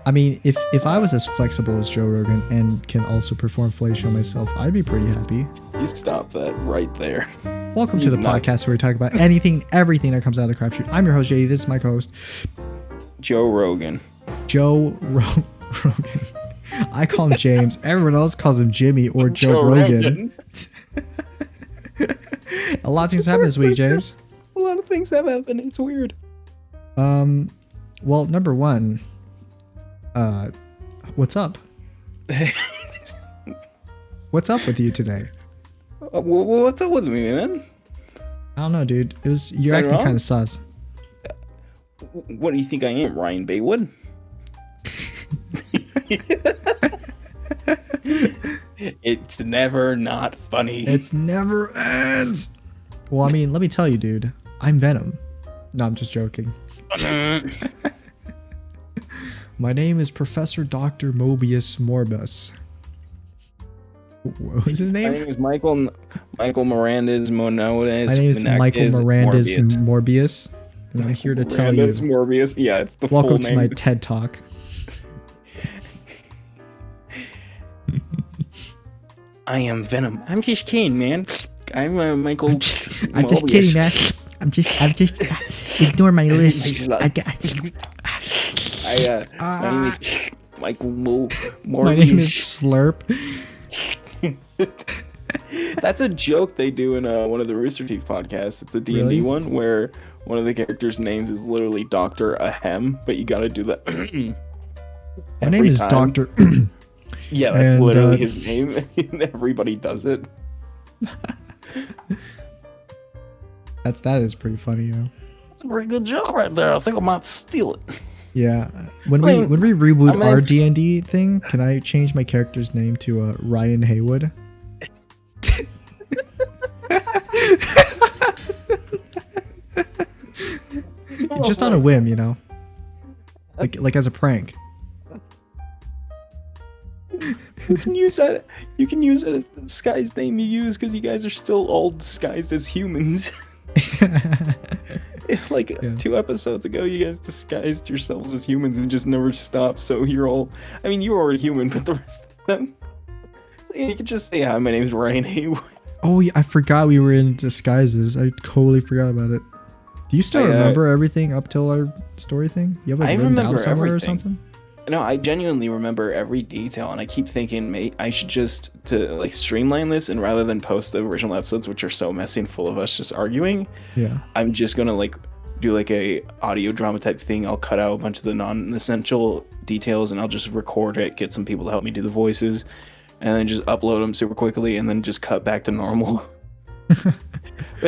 I mean, if I was as flexible as Joe Rogan and can also perform fellatio myself, I'd be pretty happy. You stop that right there. Welcome to the podcast where we talk about anything, everything that comes out of the crapshoot. I'm your host, JD. This is my co-host, Joe Rogan. Rogan. I call him James. Everyone else calls him Jimmy or Joe Rogan. A lot of things happened this week, James. A lot of things have happened. It's weird. Well, number one, what's up? What's up with you today? What's up with me, man? I don't know, dude. You're acting kind of sus. What do you think I am, Ryan Baywood? It's never not funny. It's never ends. Well, I mean, let me tell you, dude. I'm Venom. No, I'm just joking. My name is Professor Dr. Mobius Morbus. What was his name? My name is Michael Miranda's Monodes. My name is Michael Miranda's Morbius. And I'm here to tell you. Morbius. Yeah, it's the welcome full to name. my TED Talk. I am Venom. I'm just kidding, man. I'm Michael. I'm just kidding, man. I'm just ignore my list. My name is Michael Morbius. My name is Slurp. That's a joke they do in one of the Rooster Teeth podcasts. It's a D&D Really? one where one of the characters' names is literally Dr. Ahem, but you gotta do that. My name is Dr. Yeah, that's and, literally his name. Everybody does it. That is pretty funny, yo. That's a pretty good joke right there. I think I might steal it. Yeah. When we reboot our D&D thing, can I change my character's name to Ryan Haywood? Just on a whim, you know. Like as a prank. You can use that. You can use it as the disguised name you use because you guys are still all disguised as humans. Like 2 episodes ago, you guys disguised yourselves as humans and just never stopped. So you're all. I mean, you were already human, but the rest of them. You could just say, "Hi, my name's Ryan Haywood." Oh, yeah, I forgot we were in disguises. I totally forgot about it. Do you still remember everything up till our story thing? You have like written down somewhere everything. Or something? No, I genuinely remember every detail, and I keep thinking, mate, I should just to streamline this, and rather than post the original episodes, which are so messy and full of us just arguing, I'm just gonna do a audio drama type thing. I'll cut out a bunch of the non-essential details, and I'll just record it, get some people to help me do the voices, and then just upload them super quickly, and then just cut back to normal. But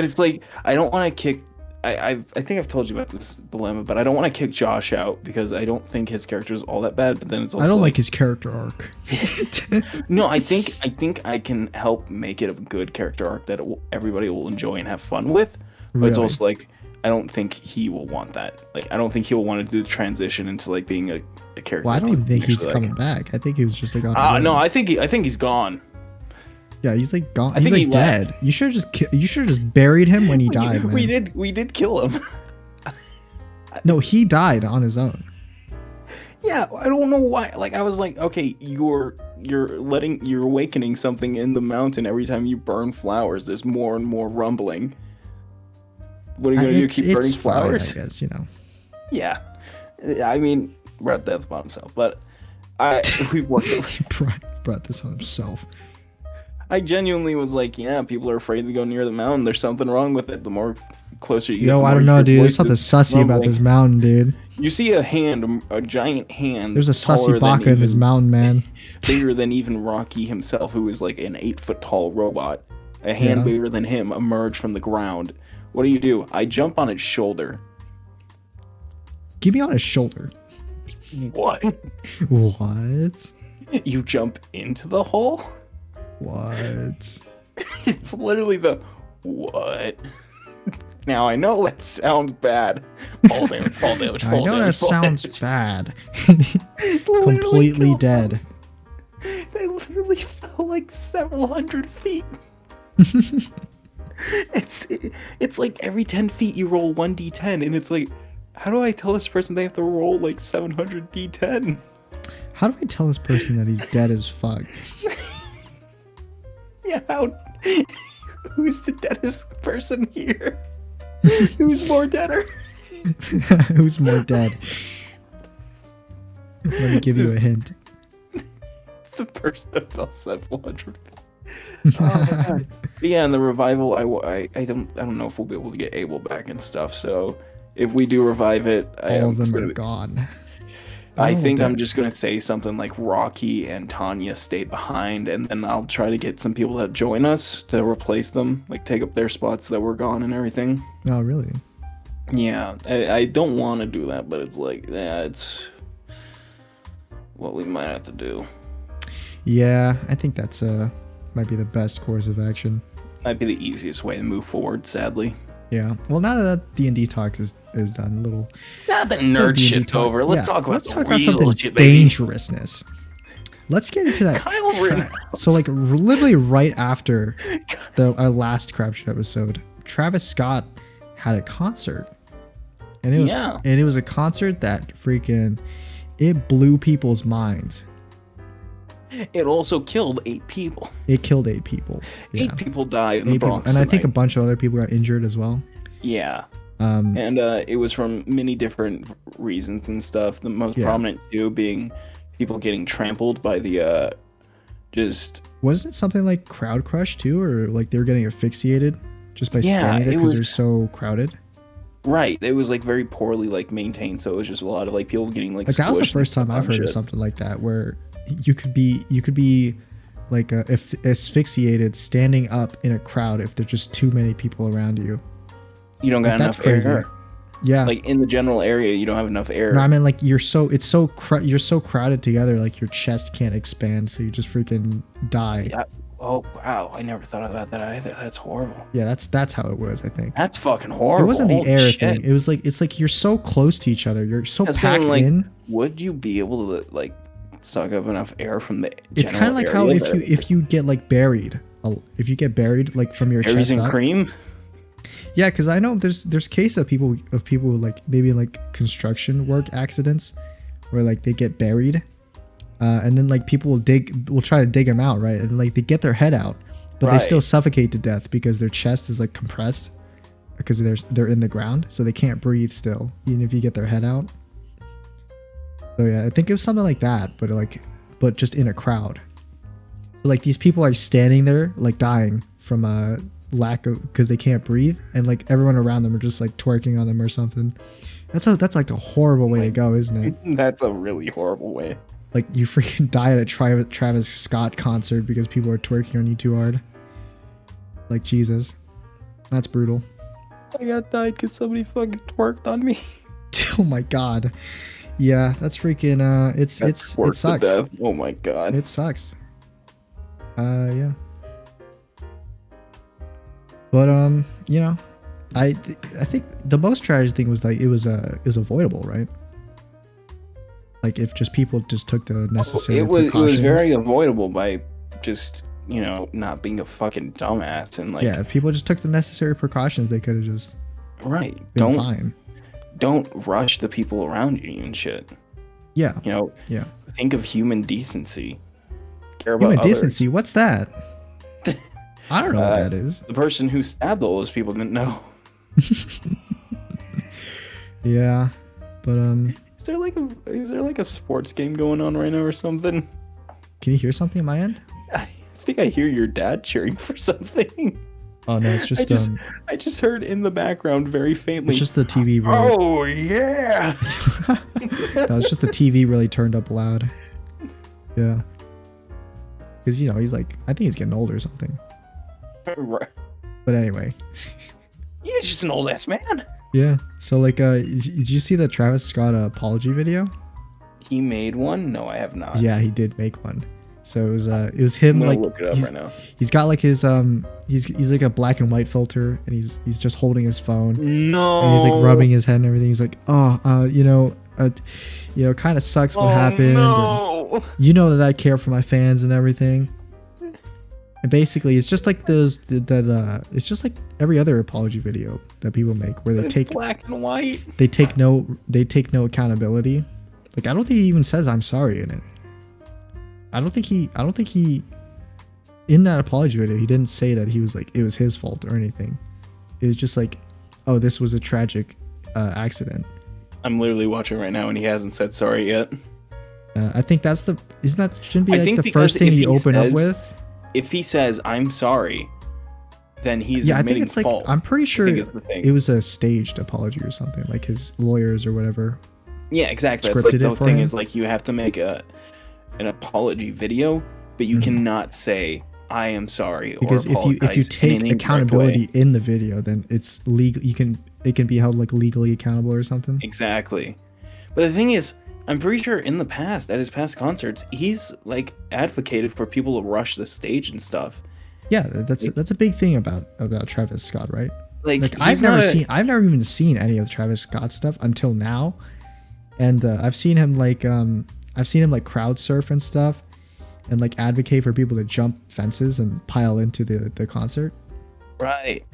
it's like I don't want to kick. I think I've told you about this dilemma, but I don't want to kick Josh out because I don't think his character is all that bad. But then it's also I don't like his character arc. No, I think I can help make it a good character arc that everybody will enjoy and have fun with. But it's also like I don't think he will want that. Like I don't think he will want to do the transition into being a character. Well, I don't think he's coming back. I think he was just on. No, I think he's gone. Yeah, he's gone. He's dead. You should have just buried him when he died, man. We did kill him. No, he died on his own. Yeah, I don't know why. I was like, okay, you're awakening something in the mountain every time you burn flowers. There's more and more rumbling. What are you gonna do? Keep burning flowers? Fine, I guess, you know. Yeah, I mean, brought death upon himself, but we brought this on himself. I genuinely was like, yeah, people are afraid to go near the mountain. There's something wrong with it. The more closer you get, I don't know, dude. There's something sussy about this mountain, dude. You see a giant hand. There's a sussy baka in this mountain, man. Bigger than even Rocky himself, who is like an 8-foot tall robot. A hand bigger than him emerged from the ground. What do? I jump on its shoulder. Get me on his shoulder. What? What? You jump into the hole? What? It's literally the what? Now I know that sounds bad. Fall damage. I know that sounds bad. Completely dead. They literally fell like several hundred feet. It's like every 10 feet you roll 1d10, and it's like, how do I tell this person they have to roll like 700 d10? How do I tell this person that he's dead as fuck? Yeah, who's the deadest person here? Who's more deader? Who's more dead? Let me give you a hint. It's the person that fell 700. Oh my god. But yeah, in the revival, I don't know if we'll be able to get Abel back and stuff. So if we do revive it, all of them are gone. I think I'm just gonna say something like Rocky and Tanya stayed behind, and then I'll try to get some people that join us to replace them, like take up their spots that were gone and everything. Oh, really? Yeah, I don't want to do that, but it's like, yeah, it's what we might have to do. Yeah, I think that's might be the best course of action. Might be the easiest way to move forward, sadly. Yeah. Well, now that D&D talk is done, not the nerd shit talk, over. Let's talk about something shit, dangerousness. Let's get into that. Kyle so, like, literally right after our last Crap Show episode, Travis Scott had a concert, and it was a concert that freaking it blew people's minds. It also killed 8 people. It killed 8 people. Yeah. 8 people died in the Bronx. And I think a bunch of other people got injured as well. Yeah. And it was from many different reasons and stuff. The most prominent two being people getting trampled by the just. Wasn't it something like crowd crush too, or like they were getting asphyxiated just by standing there because they're so crowded? Right. It was like very poorly like maintained, so it was just a lot of like people getting like. Like that was the first time I've heard of something like that where. You could be like asphyxiated standing up in a crowd if there's just too many people around you. You don't got enough air. Yeah. Like in the general area, you don't have enough air. No, I mean like you're so crowded together, like your chest can't expand, so you just freaking die. Yeah. Oh wow, I never thought about that either. That's horrible. Yeah, that's how it was, I think. That's fucking horrible. It wasn't the air thing. It was like it's like you're so close to each other. You're so packed in. Would you be able to like suck up enough air from the it's kind of like how if you get like buried, if you get buried like from your chest up. Cream. Yeah, because I know there's cases of people like maybe like construction work accidents where like they get buried, and then like people will try to dig them out, right, and like they get their head out, but they still suffocate to death because their chest is like compressed because they're in the ground, so they can't breathe still even if you get their head out. So yeah, I think it was something like that, but just in a crowd. So like these people are standing there like dying from a lack of because they can't breathe, and like everyone around them are just like twerking on them or something. That's like a horrible way to go, isn't it? That's a really horrible way. Like you freaking die at a Travis Scott concert because people are twerking on you too hard. Like Jesus, that's brutal. I got died because somebody fucking twerked on me. Oh my god. Yeah, that's freaking it sucks. Oh my god. It sucks. Yeah. But you know, I think the most tragic thing was like it was avoidable, right? Like if just people just took the necessary precautions. It was very avoidable by just, you know, not being a fucking dumbass and like. Yeah, if people just took the necessary precautions, they could have just been fine. Don't rush the people around you and shit. Yeah. You know. Yeah. Think of human decency. Care about human others. Decency. What's that? I don't know what that is. The person who stabbed all those people didn't know. Yeah, but is there like a sports game going on right now or something? Can you hear something on my end? I think I hear your dad cheering for something. Oh no, it's just I just heard in the background very faintly. It's just the TV. Oh yeah. No, it's just the TV really turned up loud. Yeah. Because you know he's like, I think he's getting old or something. Right. But anyway. Yeah, he's just an old ass man. Yeah. So like, did you see the Travis Scott apology video? He made one? No, I have not. Yeah, he did make one. So it was him. I'm like look it up right now. He's got like his he's like a black and white filter, and he's just holding his phone. No. And he's like rubbing his head and everything. He's like, you know, kind of sucks what happened. No. And you know that I care for my fans and everything. And basically, it's just like it's just like every other apology video that people make, where they take black and white. They take no accountability. Like I don't think he even says I'm sorry in it. I don't think he in that apology video he didn't say that he was like it was his fault or anything. It was just like, oh, this was a tragic accident. I'm literally watching right now and he hasn't said sorry yet. I think shouldn't be like the first thing you open up with. If he says I'm sorry, then he's I think admitting it's like fault. I'm pretty sure it was a staged apology or something, like his lawyers or whatever. Yeah, exactly. That's like the thing is like you have to make an apology video, but you cannot say I am sorry because or if you take accountability in the video, then it's legal. It can be held like legally accountable or something. Exactly. But the thing is, I'm pretty sure in the past, at his past concerts, he's like advocated for people to rush the stage and stuff. Yeah, that's a big thing about Travis Scott, right? Like I've never even seen any of Travis Scott stuff until now, and I've seen him like crowd surf and stuff, and like advocate for people to jump fences and pile into the concert. Right.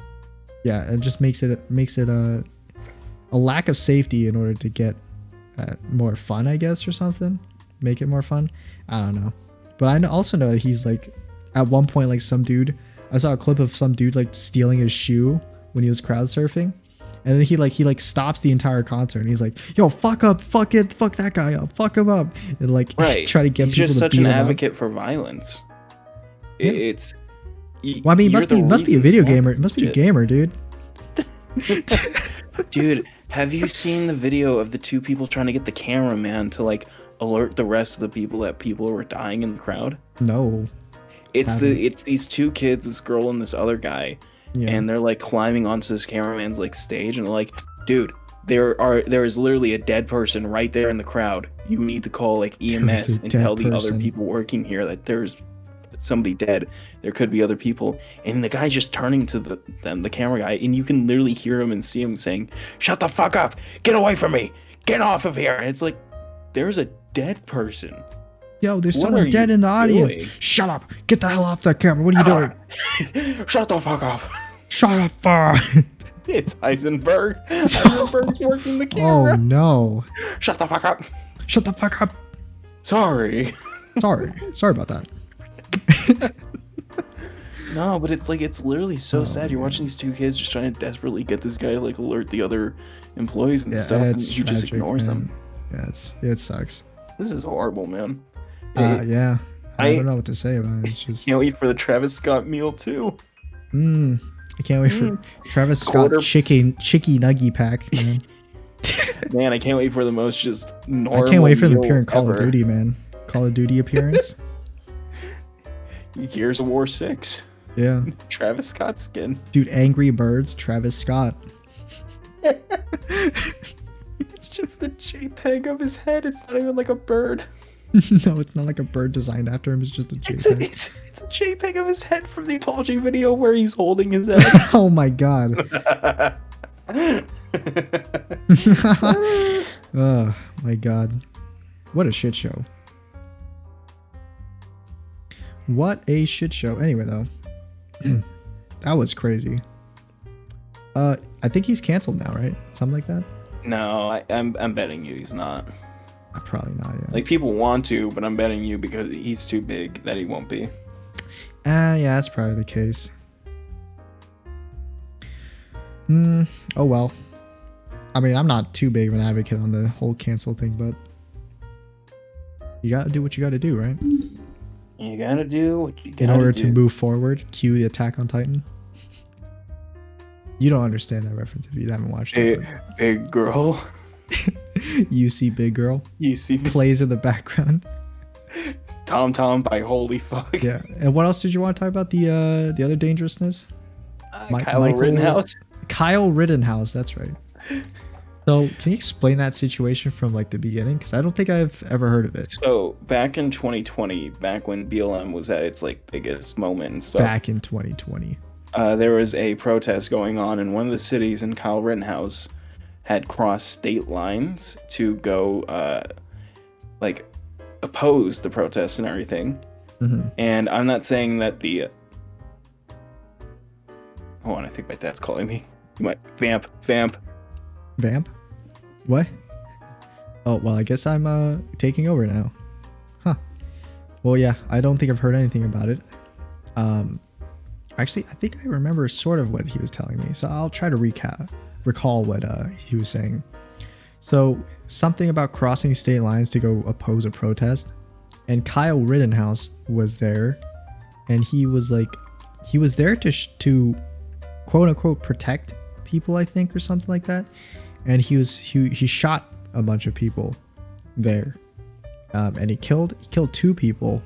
Yeah, it just makes it a lack of safety in order to get more fun, I guess, or something. Make it more fun. I don't know, but I also know that he's like, at one point, like I saw a clip of some dude like stealing his shoe when he was crowd surfing, and then he stops the entire concert and he's like, "Yo, fuck up, fuck it, fuck that guy up, fuck him up," and like try to get people to beat him up. He's just such an advocate for violence. Yeah. It's. Well, I mean, must be a video gamer. It must be a gamer, dude. Dude, have you seen the video of the two people trying to get the cameraman to like alert the rest of the people that people were dying in the crowd? No. It's these two kids, this girl and this other guy, and they're like climbing onto this cameraman's like stage, and they're like, dude, there is literally a dead person right there in the crowd. You need to call like EMS and tell the other people working here that there's somebody dead. There could be other people. And the guy's just turning to the camera guy, and you can literally hear him and see him saying, "Shut the fuck up! Get away from me! Get off of here!" And it's like, there's a dead person. Yo, there's someone dead in the audience. Doing? Shut up! Get the hell off that camera! What are you doing? Shut the fuck up! Shut up! It's Heisenberg. Heisenberg's working the camera. Oh no! Shut the fuck up! Shut the fuck up! Sorry about that. No, but it's like, it's literally so sad. You're watching these two kids just trying to desperately get this guy to like alert the other employees and stuff, and he just ignores them. Yeah, it sucks. This is horrible, man. Yeah, I don't know what to say about it. It's just can't wait for the Travis Scott meal too. I can't wait for Travis Scott chicky nuggy pack, man. Man, I can't wait for the most just normal. I can't wait for the appearance Call of Duty, man. Call of Duty appearance. Gears of War 6. Yeah. Travis Scott skin. Dude, Angry Birds, Travis Scott. It's just the JPEG of his head. It's not even like a bird. No, it's not like a bird designed after him. It's just a JPEG. It's a JPEG of his head from the apology video where he's holding his head. Oh my god. Oh my god. What a shit show. What a shit show. Anyway, though. That was crazy. I think he's canceled now, right? Something like that? No, I'm betting you he's not. Probably not, yeah. Like, people want to, but I'm betting you because he's too big that he won't be. Yeah, that's probably the case. Oh well. I mean, I'm not too big of an advocate on the whole cancel thing, but you gotta do what you gotta do, right? You gotta do what you gotta do. In order to move forward, cue the Attack on Titan. You don't understand that reference if you haven't watched it. Big girl. You see Big Girl. You see plays in the background. Tom Tom by Holy Fuck. Yeah. And what else did you want to talk about? The other dangerousness? Kyle Rittenhouse. Kyle Rittenhouse, that's right. So, can you explain that situation from like the beginning? Because I don't think I've ever heard of it. So, back in 2020, back when BLM was at its like biggest moment and stuff. Back in 2020. There was a protest going on in one of the cities, and Kyle Rittenhouse had crossed state lines to go like oppose the protest and everything. Mm-hmm. And I'm not saying that the hold on, I think my dad's calling me. You might vamp. What? Oh well, I guess I'm taking over now. Huh. Well, yeah, I don't think I've heard anything about it. Actually, I think I remember sort of what he was telling me, so I'll try to recall what he was saying. So something about crossing state lines to go oppose a protest, and Kyle Rittenhouse was there, and he was there to quote unquote protect people, I think, or something like that, and he shot a bunch of people there, and he killed 2 people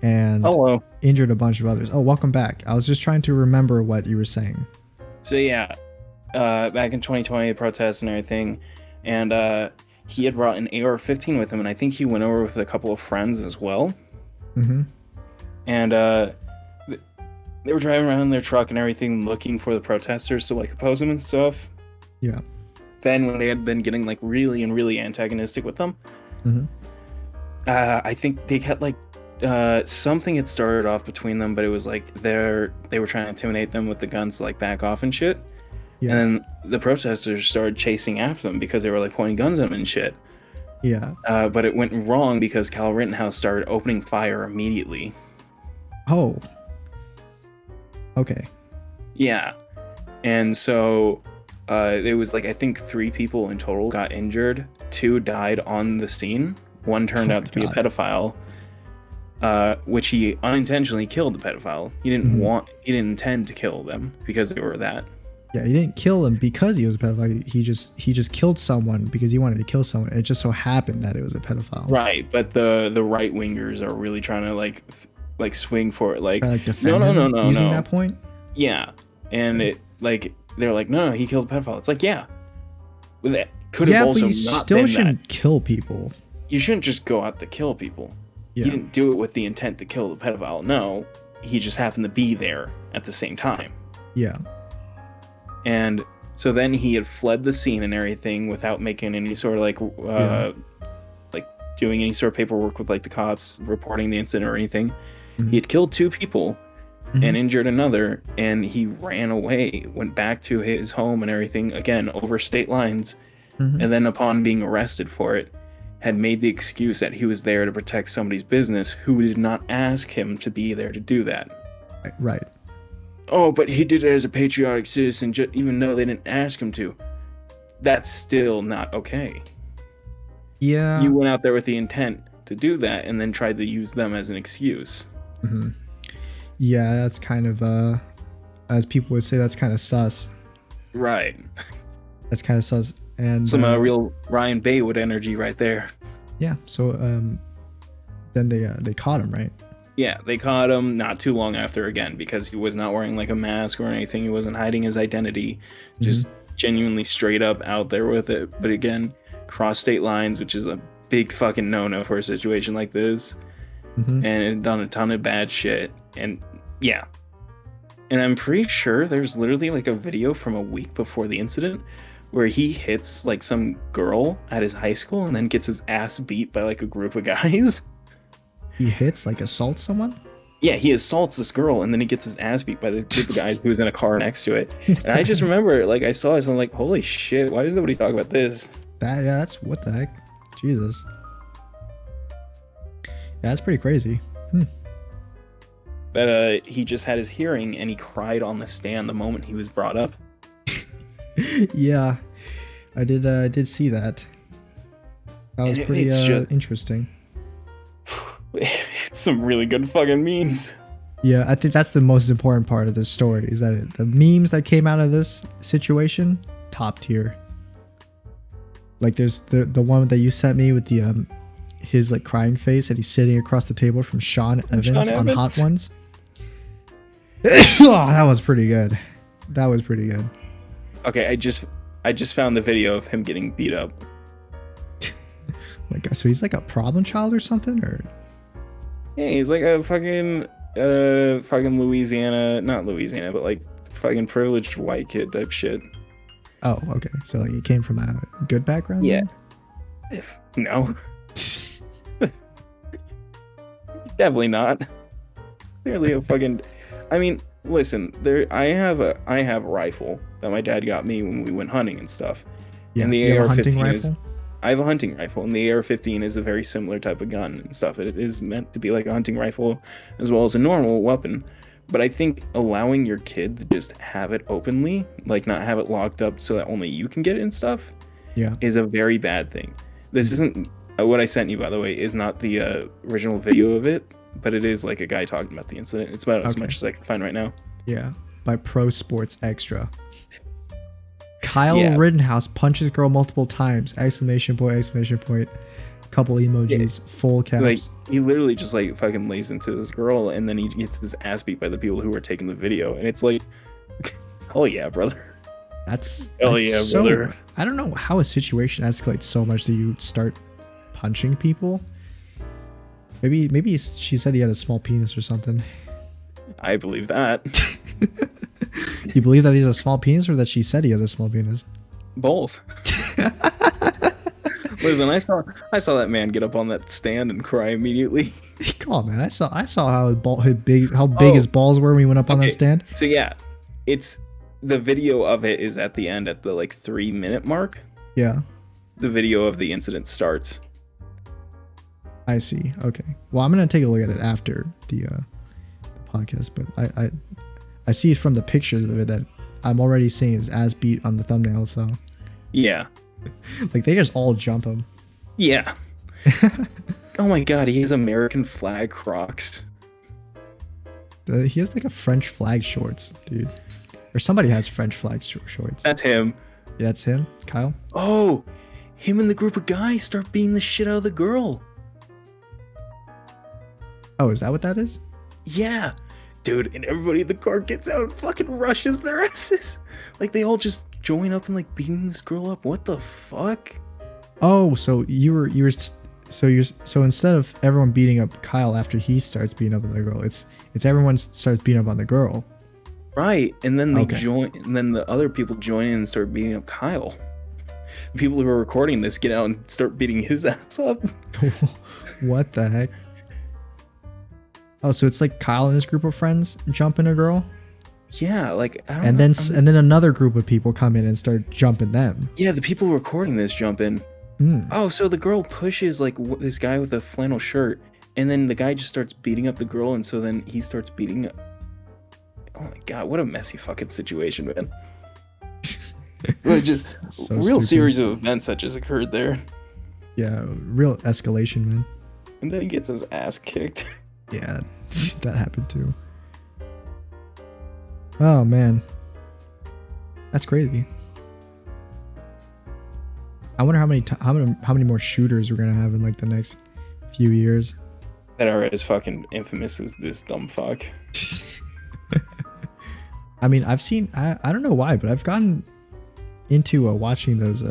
and Hello. injured a bunch of others. Oh, welcome back. I was just trying to remember what you were saying. So yeah, back in 2020, the protests and everything, and he had brought an AR-15 with him, and I think he went over with a couple of friends as well. Mm-hmm. And they were driving around in their truck and everything, looking for the protesters to like oppose them and stuff. Yeah. Then when they had been getting like really and really antagonistic with them, mm-hmm. I think they had like something had started off between them, but it was like they were trying to intimidate them with the guns to like back off and shit. Yeah. And then the protesters started chasing after them because they were like pointing guns at them and shit. Yeah. But it went wrong because Kyle Rittenhouse started opening fire immediately. Oh. Okay. Yeah. And so it was like, I think 3 people in total got injured. 2 died on the scene. 1 turned out to be a pedophile, which he unintentionally killed the pedophile. He didn't he didn't intend to kill them because they were that. Yeah, he didn't kill him because he was a pedophile. He just killed someone because he wanted to kill someone. It just so happened that it was a pedophile. Right, but the right wingers are really trying to like swing for it, like defend him using that point. Yeah, and it like they're like, no, he killed a pedophile. It's like, yeah, that could have also but you not still been shouldn't that. Kill people. You shouldn't just go out to kill people. Yeah. He didn't do it with the intent to kill the pedophile. No, he just happened to be there at the same time. Yeah. And so then he had fled the scene and everything without making any sort of like doing any sort of paperwork with like the cops reporting the incident or anything. Mm-hmm. He had killed 2 people and injured another, and he ran away, went back to his home and everything, again over state lines, and then upon being arrested for it, had made the excuse that he was there to protect somebody's business who did not ask him to be there to do that. Right. Oh, but he did it as a patriotic citizen, even though they didn't ask him to. That's still not okay. Yeah. You went out there with the intent to do that and then tried to use them as an excuse. Mm-hmm. Yeah, that's kind of, as people would say, that's kind of sus. Right. That's kind of sus. And some real Ryan Baywood energy right there. Yeah. So then they caught him, right? Yeah, they caught him not too long after again because he was not wearing like a mask or anything. He wasn't hiding his identity, just genuinely straight up out there with it. But again, cross state lines, which is a big fucking no-no for a situation like this. And it done a ton of bad shit. And yeah. And I'm pretty sure there's literally like a video from a week before the incident where he hits like some girl at his high school and then gets his ass beat by like a group of guys. He hits, like assaults someone? Yeah, he assaults this girl and then he gets his ass beat by this group of guys who was in a car next to it. And I just remember, like, I saw this and I'm like, holy shit, why does nobody talk about this? That's what the heck? Jesus. Yeah, that's pretty crazy. But he just had his hearing and he cried on the stand the moment he was brought up. Yeah, I did see that. That was pretty interesting. It's some really good fucking memes. Yeah, I think that's the most important part of this story, is that the memes that came out of this situation, top tier. Like there's the one that you sent me with the his like crying face, and he's sitting across the table from Sean Evans on Hot Ones. Oh, that was pretty good. That was pretty good. Okay, I just found the video of him getting beat up. Oh my God, so he's like a problem child or something, or? Yeah, he's like a fucking Louisiana, not Louisiana, but like fucking privileged white kid type shit. Oh, okay. So like he came from a good background? Yeah. No. Definitely not. Clearly a fucking. I mean, listen. I have a rifle that my dad got me when we went hunting and stuff. Yeah. And the you have a hunting AR-15 rifle? I have a hunting rifle, and the AR-15 is a very similar type of gun and stuff. It is meant to be like a hunting rifle as well as a normal weapon. But I think allowing your kid to just have it openly, like not have it locked up so that only you can get it and stuff, is a very bad thing. This isn't what I sent you, by the way, is not the original video of it, but it is like a guy talking about the incident. It's about as much as I can find right now. Yeah, by Pro Sports Extra. Kyle Rittenhouse punches girl multiple times! Exclamation point! Exclamation point! Couple emojis, full caps. Like, he literally just like fucking lays into this girl, and then he gets his ass beat by the people who are taking the video, and it's like, oh yeah, brother. That's so, brother. I don't know how a situation escalates so much that you start punching people. Maybe she said he had a small penis or something. I believe that. You believe that he has a small penis, or that she said he had a small penis? Both. Listen, I saw that man get up on that stand and cry immediately. Come on, man! I saw how big his balls were when he went up on that stand. So yeah, it's the video of it is at the end at the like 3-minute mark. Yeah. The video of the incident starts. I see. Okay. Well, I'm gonna take a look at it after the podcast, but I see from the pictures of it that I'm already seeing his ass beat on the thumbnail. So. Yeah. Like, they just all jump him. Yeah. Oh my god, he has American flag Crocs. He has like a French flag shorts, dude. Or somebody has French flag shorts. That's him. Yeah, that's him, Kyle. Oh, him and the group of guys start beating the shit out of the girl. Oh, is that what that is? Yeah. Dude, and everybody in the car gets out and fucking rushes their asses. Like, they all just join up and like beating this girl up. What the fuck? Oh, so so instead of everyone beating up Kyle after he starts beating up on the girl, it's everyone starts beating up on the girl. Right, and then they join, and then the other people join in and start beating up Kyle. The people who are recording this get out and start beating his ass up. What the heck? Oh, so it's like Kyle and his group of friends jumping a girl? Yeah, like and then another group of people come in and start jumping them. Yeah, the people recording this jump in. Oh, so the girl pushes like this guy with a flannel shirt, and then the guy just starts beating up the girl, and so then he starts beating. Oh my god, what a messy fucking situation, man! Just so real stupid. Series of events that just occurred there. Yeah, real escalation, man. And then he gets his ass kicked. Yeah, that happened too. Oh man, that's crazy. I wonder how many more shooters we're gonna have in like the next few years. That are as fucking infamous as this dumb fuck. I mean, I've seen. I don't know why, but I've gotten into watching those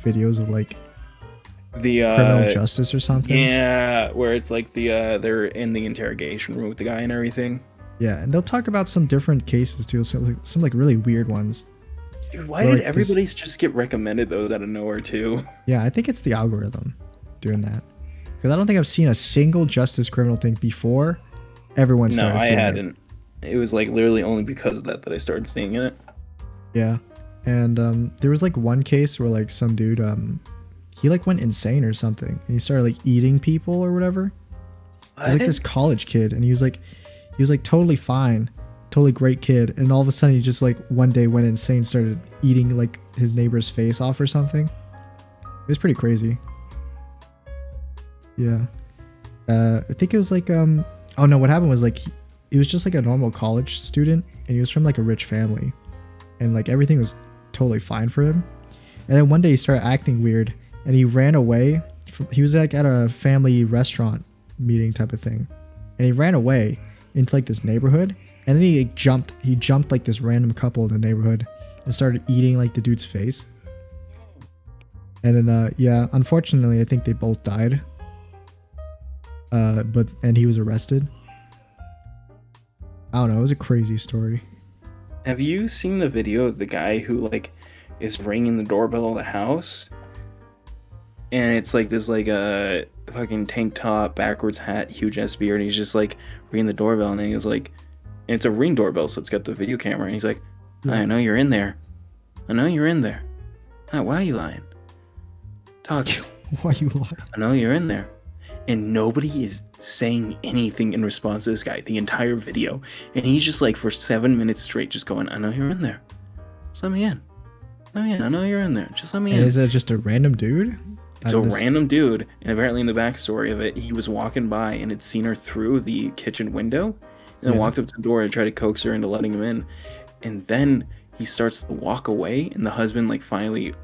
videos of like the criminal justice or something. Yeah, where it's like they're in the interrogation room with the guy and everything. Yeah, and they'll talk about some different cases too, so some like really weird ones. Dude, why did everybody just get recommended those out of nowhere too? Yeah, I think it's the algorithm doing that. Because I don't think I've seen a single justice criminal thing before everyone started seeing it. No, I hadn't. It was like literally only because of that I started seeing it. Yeah, and there was like one case where like some dude he like went insane or something, and he started like eating people or whatever. He was like this college kid, and he was like totally fine, totally great kid, and all of a sudden he just like one day went insane, started eating like his neighbor's face off or something. It was pretty crazy. Yeah. I think it was like oh no, what happened was like he was just like a normal college student, and he was from like a rich family, and like everything was totally fine for him. And then one day he started acting weird, and he ran away he was like at a family restaurant meeting type of thing, and he ran away into like this neighborhood, and then he jumped like this random couple in the neighborhood and started eating like the dude's face. And then yeah, unfortunately I think they both died. And he was arrested. I don't know, it was a crazy story. Have you seen the video of the guy who like is ringing the doorbell of the house? And it's like this like a fucking tank top, backwards hat, huge ass beard, and he's just like ringing the doorbell, and then he's like, and it's a Ring doorbell, so it's got the video camera, and he's like, I know you're in there. I know you're in there. Why are you lying? Touch. Why you lying? I know you're in there. And nobody is saying anything in response to this guy the entire video. And he's just like for 7 minutes straight just going, I know you're in there. Just let me in. Let me in. I know you're in there. Just let me in. And is it just a random dude? It's a random dude. And apparently in the backstory of it, he was walking by and had seen her through the kitchen window. And then walked up to the door and tried to coax her into letting him in. And then he starts to walk away. And the husband like finally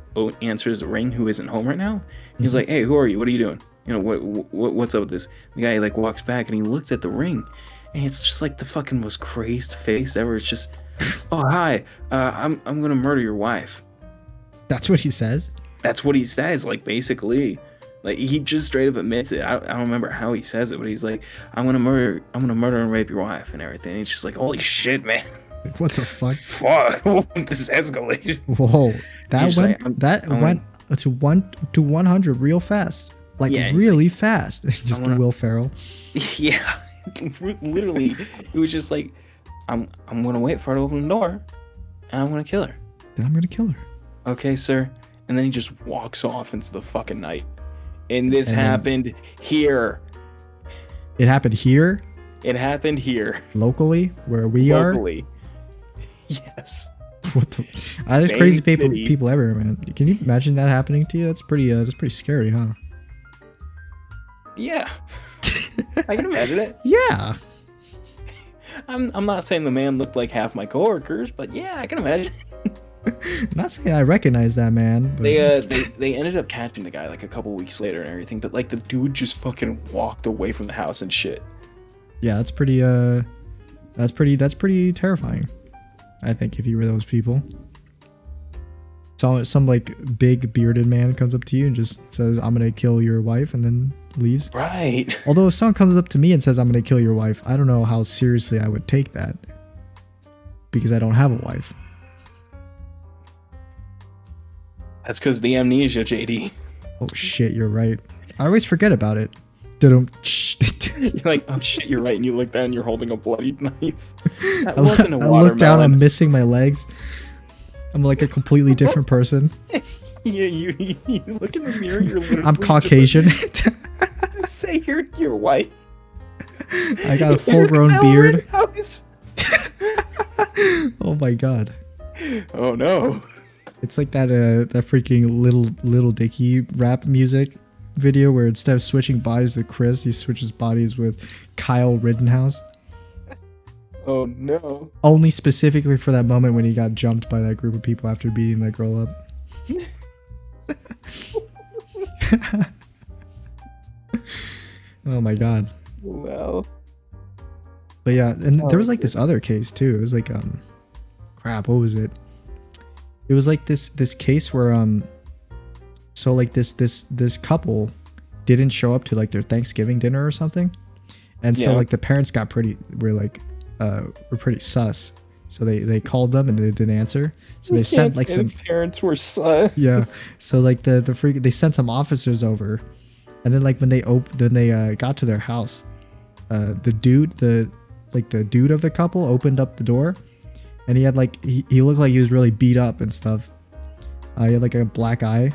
answers the ring, who isn't home right now. He's like, hey, who are you? What are you doing? You know, what's up with this? The guy like walks back and he looks at the ring, and it's just like the fucking most crazed face ever. It's just, oh hi, I'm gonna murder your wife. That's what he says. That's what he says. Like basically, like he just straight up admits it. I don't remember how he says it, but he's like, I'm gonna murder and rape your wife and everything. And it's just like, holy shit, man. Like, what the fuck? Fuck, this escalated. Whoa, that went went to 1 to 100 real fast. Like really fast. Just Will Ferrell. Yeah, literally, it was just like, I'm gonna wait for her to open the door, and I'm gonna kill her. Then I'm gonna kill her. Okay, sir. And then he just walks off into the fucking night. And this happened here. It happened here. It happened here. Locally, where we are. Locally. Yes. What the? There's crazy people everywhere, man. Can you imagine that happening to you? That's pretty scary, huh? Yeah. I can imagine it. Yeah. I'm not saying the man looked like half my coworkers, but yeah, I can imagine. I'm not saying I recognize that man. But... They ended up catching the guy like a couple weeks later and everything, but like the dude just fucking walked away from the house and shit. Yeah, that's pretty terrifying. I think if you were those people. So some like big bearded man comes up to you and just says, I'm gonna kill your wife, and then leaves. Right. Although if someone comes up to me and says, I'm gonna kill your wife, I don't know how seriously I would take that. Because I don't have a wife. That's because the amnesia, JD. Oh shit, you're right. I always forget about it. You're like, oh shit, you're right. And you look down and you're holding a bloody knife. That I look down, I'm missing my legs. I'm like a completely different person. Yeah, you look in the mirror, you're literally I'm Caucasian. Like, say you're your wife. I got a full-grown beard. Oh my god. Oh no. It's like that freaking little Dicky rap music video where instead of switching bodies with Chris, he switches bodies with Kyle Rittenhouse. Oh no. Only specifically for that moment when he got jumped by that group of people after beating that girl up. Oh my god. Wow. But yeah, and there was like this other case too. It was like crap, what was it? It was like this case where so like this couple didn't show up to like their Thanksgiving dinner or something. And so like the parents were pretty sus. So they called them and they didn't answer. So they sent like some parents were sus. Yeah. So like they sent some officers over, and then like when they got to their house, the dude of the couple opened up the door, and he had like he looked like he was really beat up and stuff. He had like a black eye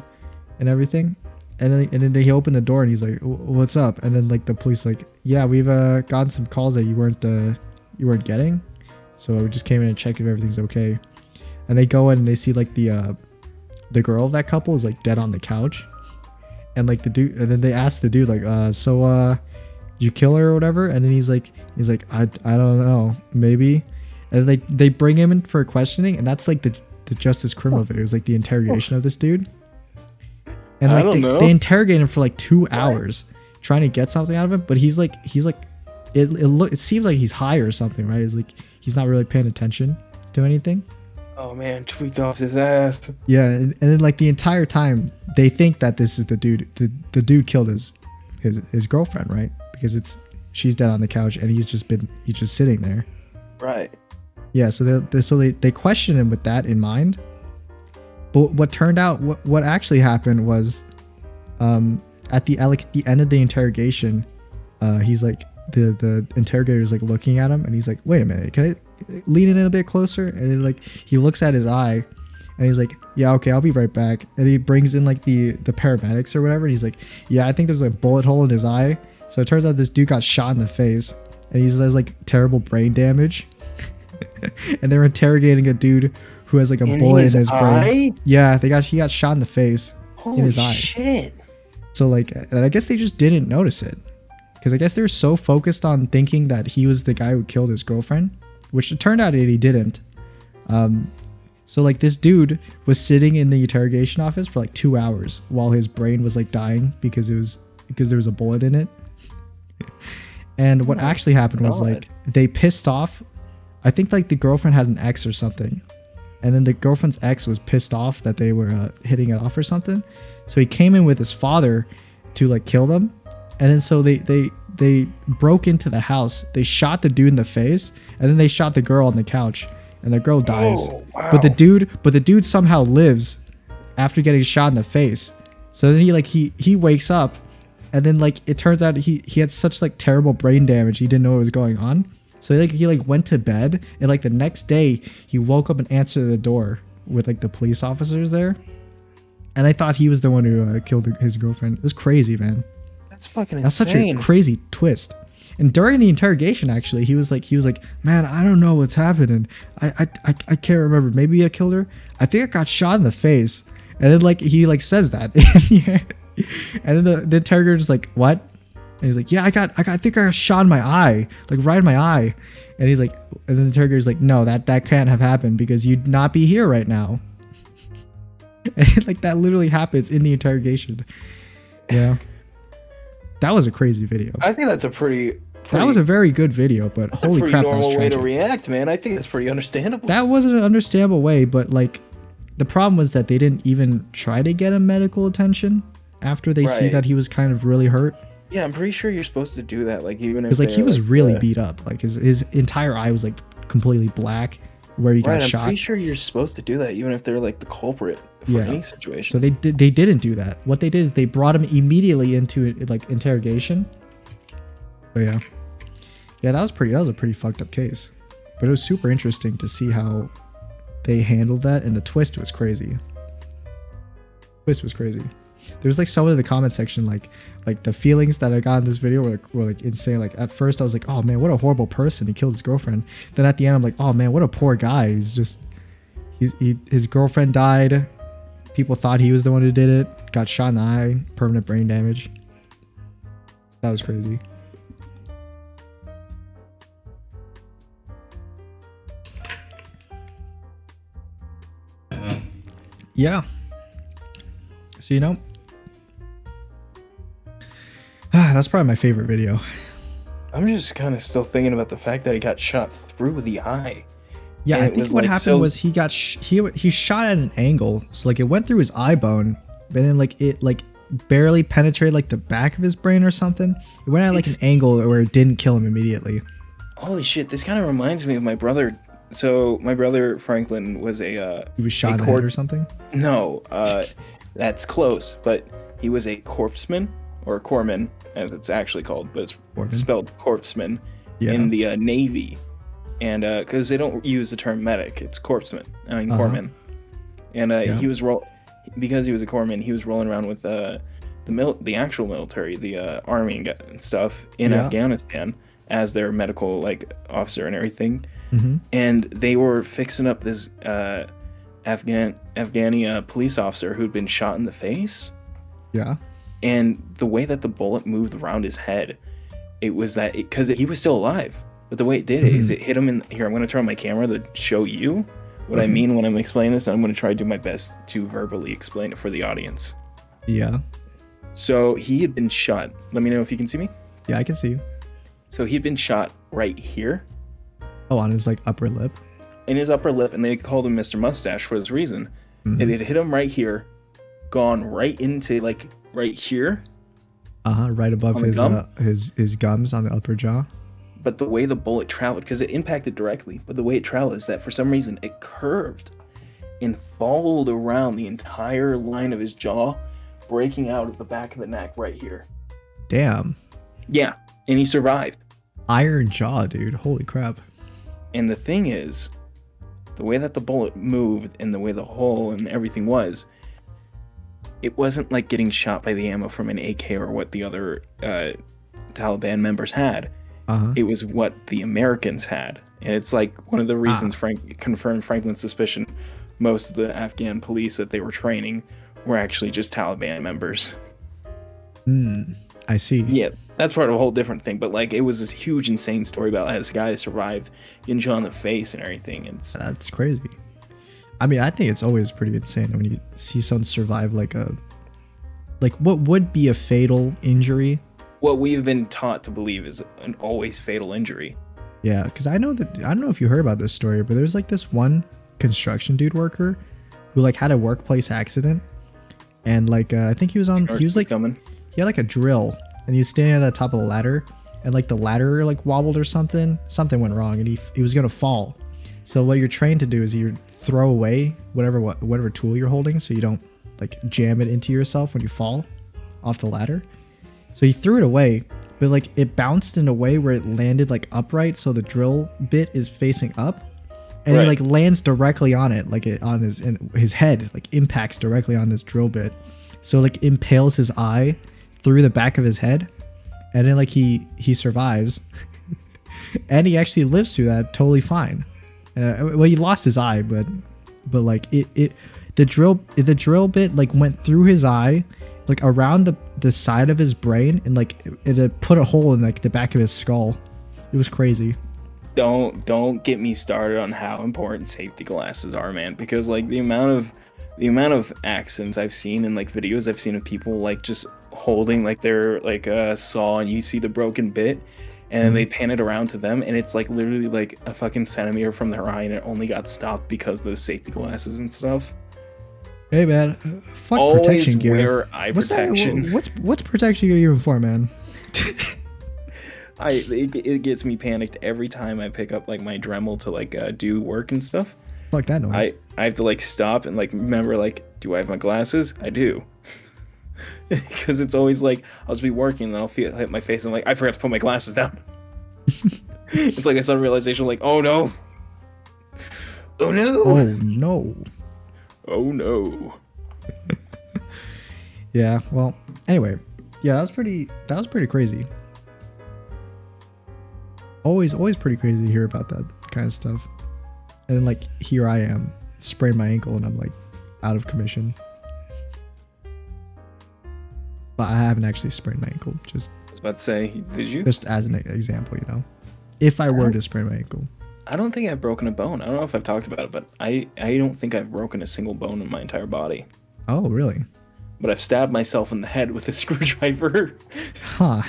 and everything. And then he opened the door and he's like, "What's up?" And then like the police like, "Yeah, we've gotten some calls that you weren't getting, so we just came in and checked if everything's okay." And they go in and they see like the girl of that couple is like dead on the couch, and like the dude, and then they ask the dude like, "So you kill her or whatever?" And then he's like, "I don't know, maybe." And they bring him in for questioning, and that's like the justice criminal video. It was like the interrogation of this dude. And like they interrogate him for like 2 hours trying to get something out of him, but he's like it seems like he's high or something, right? It's like he's not really paying attention to anything. Oh man, tweaked off his ass. Yeah, and then like the entire time they think that this is the dude. The dude killed his girlfriend, right? Because she's dead on the couch and he's just sitting there. Right. Yeah, so they question him with that in mind. But what turned out, what actually happened was, at the end of the interrogation, he's like the interrogator's like looking at him, and he's like, "Wait a minute, can I lean in a bit closer?" And like he looks at his eye, And he's like, yeah, okay, I'll be right back. And he brings in like the paramedics or whatever. And he's like, yeah, I think there's a bullet hole in his eye. So it turns out this dude got shot in the face, and he has like terrible brain damage. And they're interrogating a dude who has like a bullet in his brain. Yeah, he got shot in the face. Holy in his eye. Shit. So like, and I guess they just didn't notice it, because I guess they were so focused on thinking that he was the guy who killed his girlfriend, which it turned out that he didn't. So like this dude was sitting in the interrogation office for like 2 hours while his brain was like dying because there was a bullet in it. And what actually happened was like they pissed off. I think like the girlfriend had an ex or something, and then the girlfriend's ex was pissed off that they were hitting it off or something. So he came in with his father to like kill them, and then so they broke into the house. They shot the dude in the face, and then they shot the girl on the couch, and the girl dies. Oh, wow. But the dude somehow lives after getting shot in the face. So then he wakes up, and then like it turns out he had such like terrible brain damage he didn't know what was going on. So he went to bed, and like the next day he woke up and answered the door with like the police officers there, and I thought he was the one who killed his girlfriend. It was crazy, man. That's fucking insane. That's such a crazy twist. And during the interrogation, actually, he was like, man, I don't know what's happening. I can't remember. Maybe I killed her. I think I got shot in the face. And then like he like says that. And then the interrogator's like, what? And he's like, yeah, I think I got shot in my eye, like right in my eye. And he's like, and then the interrogator's like, no, that can't have happened because you'd not be here right now. And like that literally happens in the interrogation. Yeah. That was a crazy video. I think that's a pretty that was a very good video, but holy crap, that was normal way tragic. to react, man. I think that's pretty understandable. That wasn't an understandable way, but like the problem was that they didn't even try to get him medical attention after they see that he was kind of really hurt. Yeah, I'm pretty sure you're supposed to do that. Like even if like he was really beat up. Like his entire eye was like completely black where he got shot. I'm pretty sure you're supposed to do that even if they're like the culprit for any situation. So they didn't do that. What they did is they brought him immediately into like interrogation. But yeah, that was a pretty fucked up case. But it was super interesting to see how they handled that, and the twist was crazy. There's like someone in the comment section like the feelings that I got in this video were like insane. Like at first I was like, oh man, what a horrible person, he killed his girlfriend. Then at the end I'm like, oh man, what a poor guy. His girlfriend died. People thought he was the one who did it. Got shot in the eye, permanent brain damage. That was crazy. Yeah. So that's probably my favorite video. I'm just kind of still thinking about the fact that he got shot through the eye. Yeah, I think what happened was he got he shot at an angle, so like it went through his eye bone, but then like it like barely penetrated like the back of his brain or something. It went at like an angle where it didn't kill him immediately. Holy shit! This kind of reminds me of my brother. So my brother Franklin was he was shot in the head or something. No, that's close, but he was a corpsman or a corpsman, as it's actually called, but it's spelled corpsman in the Navy. And because they don't use the term medic, it's corpsman. Corpsman. And he was because he was a corpsman, he was rolling around with the actual military, the army and stuff in Afghanistan as their medical like officer and everything. Mm-hmm. And they were fixing up this Afghani police officer who'd been shot in the face. Yeah. And the way that the bullet moved around his head, it was that because he was still alive. But the way it did is it hit him in here. I'm going to turn on my camera to show you what I mean when I'm explaining this. I'm going to try to do my best to verbally explain it for the audience. Yeah. So he had been shot. Let me know if you can see me. Yeah, I can see you. So he had been shot right here. Oh, on his like upper lip. In his upper lip, and they called him Mr. Mustache for this reason. Mm-hmm. And it hit him right here, gone right into like right here. Right above his gums on the upper jaw. But the way the bullet traveled, because it impacted directly, but the way it traveled is that for some reason it curved and followed around the entire line of his jaw, breaking out of the back of the neck right here. Damn. Yeah, and he survived. Iron jaw, dude. Holy crap. And the thing is, the way that the bullet moved and the way the hole and everything was, it wasn't like getting shot by the ammo from an AK or what the other Taliban members had. It was what the Americans had. And it's like one of the reasons confirmed Franklin's suspicion most of the Afghan police that they were training were actually just Taliban members. I see. Yeah, that's part of a whole different thing. But like, it was this huge, insane story about how this guy survived getting shot in the face and everything. That's crazy. I mean, I think it's always pretty insane when you see someone survive like what would be a fatal injury. What we've been taught to believe is an always fatal injury. Yeah, because I don't know if you heard about this story, but there's like this one construction worker who like had a workplace accident, and like I think he was like coming. He had like a drill, and he was standing at the top of the ladder, and like the ladder like wobbled or something went wrong, and he was gonna fall. So what you're trained to do is you throw away whatever tool you're holding, so you don't like jam it into yourself when you fall off the ladder. So he threw it away, but like it bounced in a way where it landed like upright, so the drill bit is facing up, and it like lands directly on it, like on his head, like impacts directly on this drill bit, so like impales his eye through the back of his head, and then like he survives, and he actually lives through that totally fine. Well, he lost his eye, but like the drill bit like went through his eye, like around the side of his brain, and like it put a hole in like the back of his skull. It was crazy. Don't get me started on how important safety glasses are, man, because like the amount of accidents I've seen and like videos I've seen of people like just holding like their like a saw, and you see the broken bit, and then they pan it around to them, and it's like literally like a fucking centimeter from their eye, and it only got stopped because of the safety glasses and stuff. Hey man, fuck always protection gear. Wear eye protection. What's protection gear even for, man? It gets me panicked every time I pick up like my Dremel to like do work and stuff. Fuck that noise. I have to like stop and like remember, like, do I have my glasses? I do. Because it's always like I'll just be working and then I'll hit my face and I'm like, I forgot to put my glasses down. It's like a sudden realization, like, oh no. Oh no. Oh no. Oh no. Yeah, well, anyway. Yeah, that was pretty crazy. Always pretty crazy to hear about that kind of stuff. And then like here I am, sprained my ankle, and I'm like out of commission. But I haven't actually sprained my ankle. Just I was about to say, did you? Just as an example, you know. If I were to sprain my ankle. I don't think I've broken a bone. I don't know if I've talked about it, but I don't think I've broken a single bone in my entire body. Oh, really? But I've stabbed myself in the head with a screwdriver. Huh.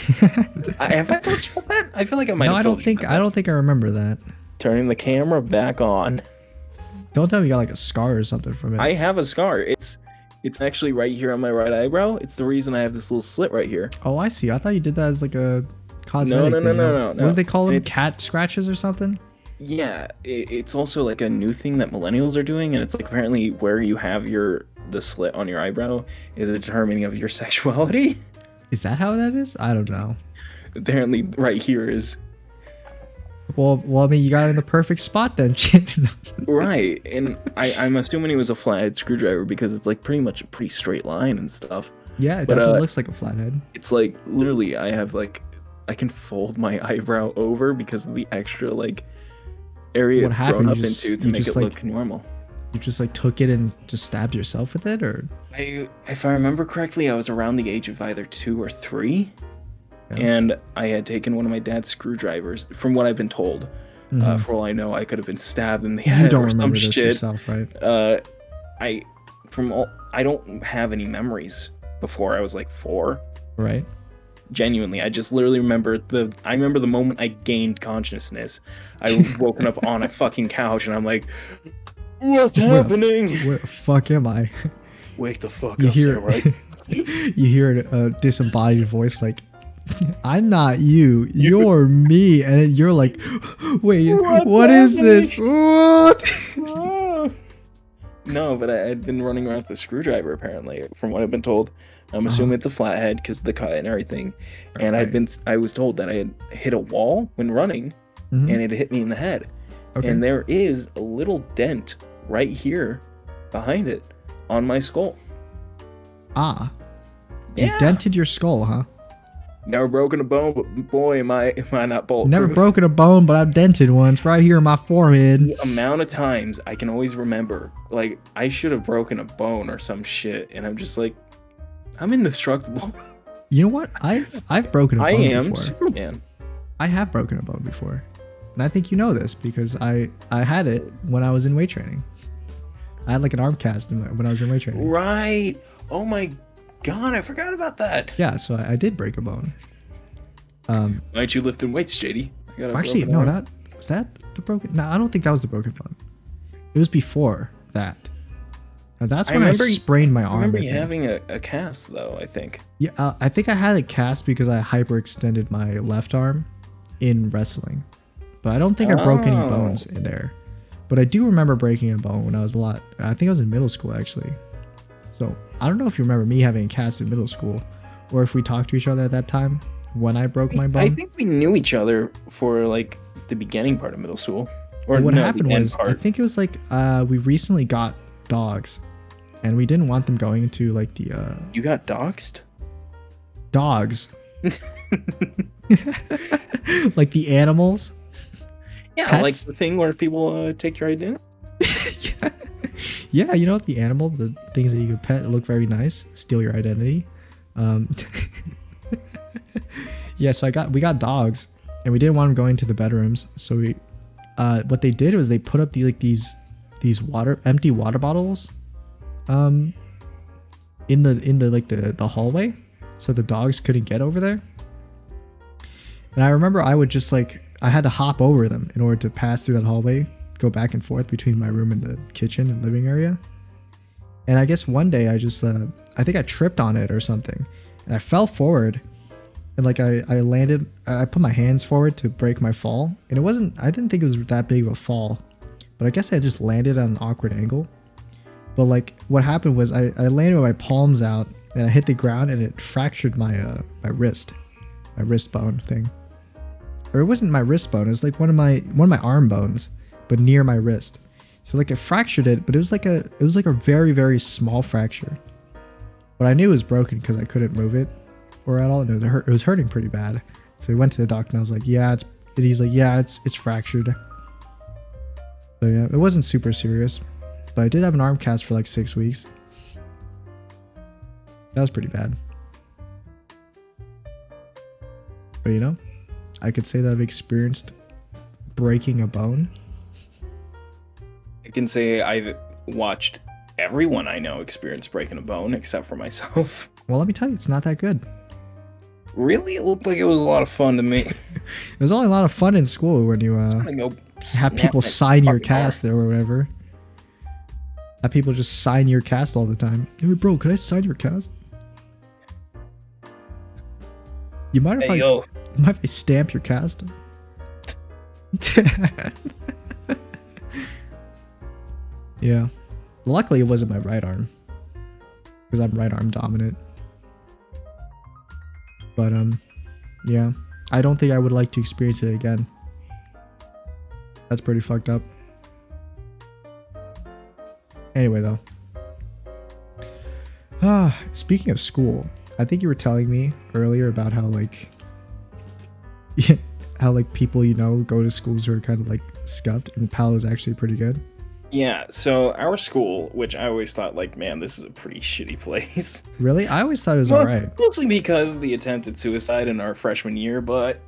Have I told you about that? I feel like I might have told you about that. I don't think I remember that. Turning the camera back on. Don't tell me you got like a scar or something from it. I have a scar. It's actually right here on my right eyebrow. It's the reason I have this little slit right here. Oh, I see. I thought you did that as like a cosmetic thing. No. What do they call them? Cat scratches or something? Yeah, it's also like a new thing that millennials are doing, and it's like apparently where you have the slit on your eyebrow is a determining of your sexuality. Is that how that is? I don't know. Apparently right here is. Well, I mean, you got it in the perfect spot then. Right, and I'm assuming it was a flathead screwdriver because it's like pretty much a pretty straight line and stuff. Yeah, it definitely looks like a flathead. It's like literally I have like I can fold my eyebrow over because of the extra like area it's grown up into to make it look normal. You just like took it and just stabbed yourself with it, or? If I remember correctly, I was around the age of either 2 or 3, and I had taken one of my dad's screwdrivers. From what I've been told, for all I know, I could have been stabbed in the head or some shit. Yourself, right? I don't have any memories before I was like 4. Right. Genuinely, I just literally remember the moment I gained consciousness. I woken up on a fucking couch and I'm like, what's happening? Where the fuck am I? Wake the fuck up, right? You hear a disembodied voice like, I'm not you, you're me. And then you're like, wait, what is this? What? No, but I'd been running around with a screwdriver apparently, from what I've been told. I'm assuming it's a flathead because of the cut and everything. And I was told that I had hit a wall when running, and it hit me in the head. Okay. And there is a little dent right here behind it on my skull. Ah. You dented your skull, huh? Never broken a bone, but boy, am I not bulletproof. Never broken a bone, but I've dented once right here in my forehead. The amount of times I can always remember, like, I should have broken a bone or some shit, and I'm just like, I'm indestructible. You know what? I've broken a bone before. I am Superman. I have broken a bone before. And I think you know this because I had it when I was in weight training. I had like an arm cast when I was in weight training. Right. Oh my God, I forgot about that. Yeah, so I did break a bone. Why aren't you lifting weights, JD? Actually, no, was that the broken? No, I don't think that was the broken bone. It was before that. Now that's when I sprained my arm. I remember you having a cast, though, I think. Yeah, I think I had a cast because I hyperextended my left arm in wrestling. But I don't think I broke any bones in there. But I do remember breaking a bone when I was I think I was in middle school, actually. So I don't know if you remember me having a cast in middle school or if we talked to each other at that time when I broke my bone. I think we knew each other for like the beginning part of middle school. Or what happened was, I think it was like we recently got dogs and we didn't want them going into like the... You got doxed? Dogs. Like the animals. Yeah, pets? Like the thing where people take your identity. Yeah, you know, the animal, the things that you could pet look very nice, steal your identity. Yeah, so we got dogs, and we didn't want them going to the bedrooms. So we, what they did was they put up these empty water bottles, in the hallway, so the dogs couldn't get over there. And I remember I would just I had to hop over them in order to pass through that hallway, go back and forth between my room and the kitchen and living area. And I guess one day I just, I think I tripped on it or something, and I fell forward, and I landed, I put my hands forward to break my fall, and I didn't think it was that big of a fall, but I guess I just landed at an awkward angle. But what happened was I landed with my palms out, and I hit the ground, and it fractured my wrist bone thing. Or it wasn't my wrist bone, it was one of my arm bones, but near my wrist. So it fractured it, but it was like a very, very small fracture. But I knew it was broken because I couldn't move it or at all. And it was hurting pretty bad. So we went to the doctor and I was like, yeah, he's like, yeah, it's fractured. So yeah, it wasn't super serious, but I did have an arm cast for 6 weeks. That was pretty bad. But you know, I could say that I've experienced breaking a bone. I can say I've watched everyone I know experience breaking a bone except for myself. Well, let me tell you, it's not that good. Really? It looked like it was a lot of fun to me. It was only a lot of fun in school when you have people sign your cast or whatever. Have people just sign your cast all the time. Hey, bro, can I sign your cast? You mind if I stamp your cast? Yeah. Luckily, it wasn't my right arm. Because I'm right arm dominant. But, yeah. I don't think I would like to experience it again. That's pretty fucked up. Anyway, though. Speaking of school, I think you were telling me earlier about how, people, go to schools who are kind of, scuffed, and Palo is actually pretty good. Yeah, so our school, which I always thought, man, this is a pretty shitty place. Really? I always thought it was alright. Mostly because the attempted suicide in our freshman year, but...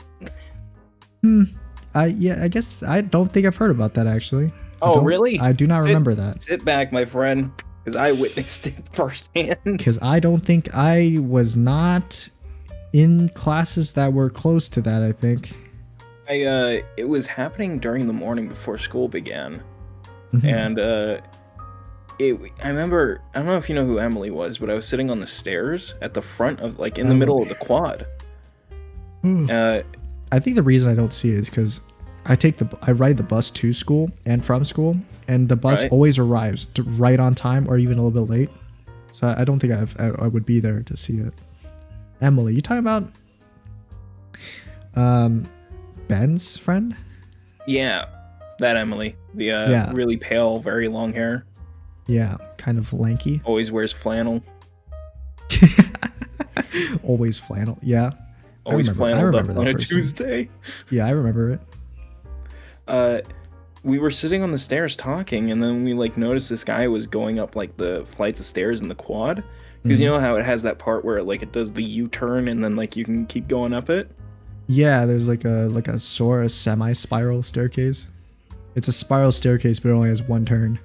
I guess I don't think I've heard about that, actually. Oh, really? I do not remember that. Sit back, my friend, because I witnessed it firsthand. Because I don't think I was not in classes that were close to that, I think. It was happening during the morning before school began. Mm-hmm. And I remember, I don't know if you know who Emily was, but I was sitting on the stairs at the front of, in the middle of the quad. I think the reason I don't see it is because I ride the bus to school and from school, and the bus always arrives right on time or even a little bit late. So I don't think I would be there to see it. Emily, you talking about Ben's friend? Yeah. That Emily, the Yeah. really pale, very long hair. Yeah, kind of lanky. Always wears flannel. Always flannel. Yeah. Always I flanneled remember up that on a person. Tuesday. Yeah, I remember it. We were sitting on the stairs talking, and then we like noticed this guy was going up like the flights of stairs in the quad, because you know how it has that part where it does the U-turn and then like you can keep going up it. Yeah, there's like a sort of semi-spiral staircase. It's a spiral staircase, but it only has one turn.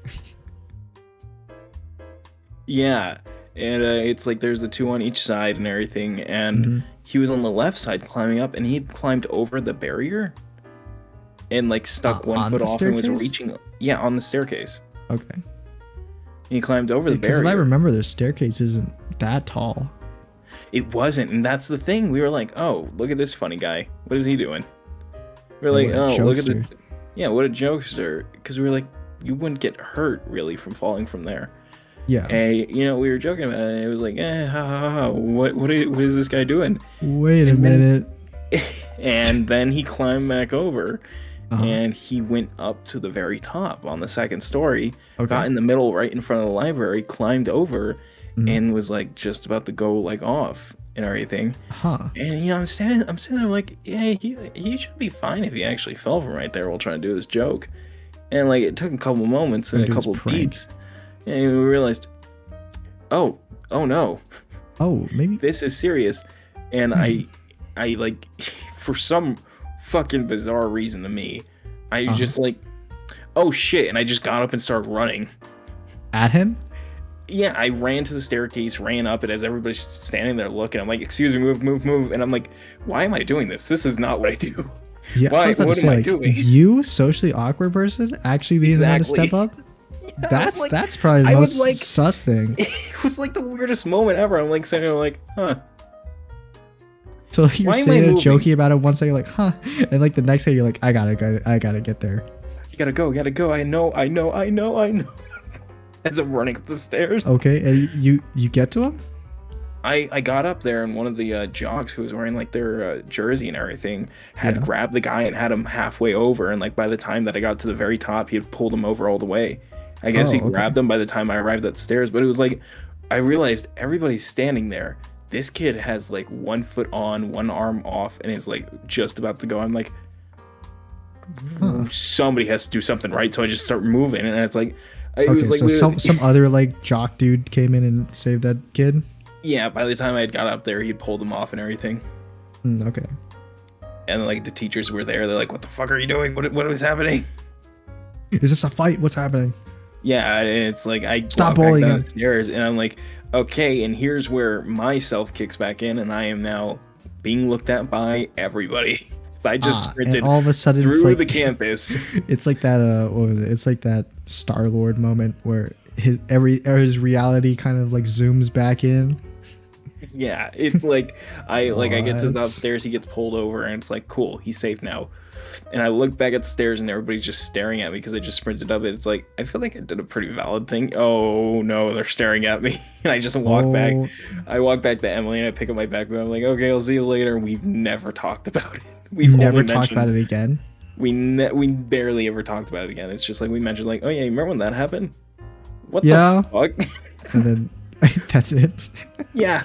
Yeah, and it's like there's the two on each side and everything, and he was on the left side climbing up, and he climbed over the barrier and like stuck one foot off and was reaching, on the staircase. Okay. And he climbed over the barrier. Because if I remember, their staircase isn't that tall. It wasn't, and that's the thing. We were like, oh, look at this funny guy. What is he doing? We were like, oh, look at this. Yeah, what a jokester. Because we were like, you wouldn't get hurt really from falling from there. Yeah. And we were joking about it, and it was like, ha ha ha, what is this guy doing? Wait a minute. And then he climbed back over, and he went up to the very top on the second story, got in the middle right in front of the library, climbed over, and was like just about to go like off and everything. And I'm sitting there like, yeah, he should be fine if he actually fell from right there while trying to do this joke. And like it took a couple moments and a couple beats, and we realized, oh no, maybe this is serious. And I like, for some fucking bizarre reason to me, I just like, oh shit, and I just got up and started running at him. Yeah, I ran to the staircase, ran up it as everybody's standing there looking. I'm like, excuse me, move. And I'm like, why am I doing this? This is not what I do. Yeah, what am I doing? You, socially awkward person, actually being the one to step up? Yeah, that's probably the most sus thing. It was like the weirdest moment ever. I'm like sitting there like, huh. So you're saying it joking about it one second, like, huh, and like the next day you're like, I gotta get there. You gotta go. I know. As I'm running up the stairs. Okay, and you get to him? I got up there, and one of the jocks who was wearing like their jersey and everything had grabbed the guy and had him halfway over, and like by the time that I got to the very top, he had pulled him over all the way. I guess he grabbed him by the time I arrived at the stairs, but it was like, I realized everybody's standing there. This kid has like 1 foot on, one arm off, and is like just about to go. I'm like, somebody has to do something, right? So I just start moving, and it's like, it was like so some other like jock dude came in and saved that kid. Yeah, by the time I had got up there, he'd pulled him off and everything. Okay. And like the teachers were there. They're like, "What the fuck are you doing? What was happening? Is this a fight? What's happening?" Yeah, and it's like I stop bullying down the stairs, and I'm like, okay, and here's where myself kicks back in, and I am now being looked at by everybody. So I just sprinted all of a sudden through the campus. It's like that. What was it? It's like that Star-Lord moment where his reality kind of like zooms back in. Yeah, it's like I get to the upstairs, he gets pulled over, and it's like, cool, he's safe now. And I look back at the stairs, and everybody's just staring at me because I just sprinted up. And it's like, I feel like I did a pretty valid thing. Oh no, they're staring at me, and I just walk back. I walk back to Emily, and I pick up my backpack. I'm like, okay, I'll see you later. We've never talked about it. We've never talked about it again. We barely ever talked about it again. It's just like we mentioned, like, oh yeah, you remember when that happened? What the fuck? And then that's it. Yeah.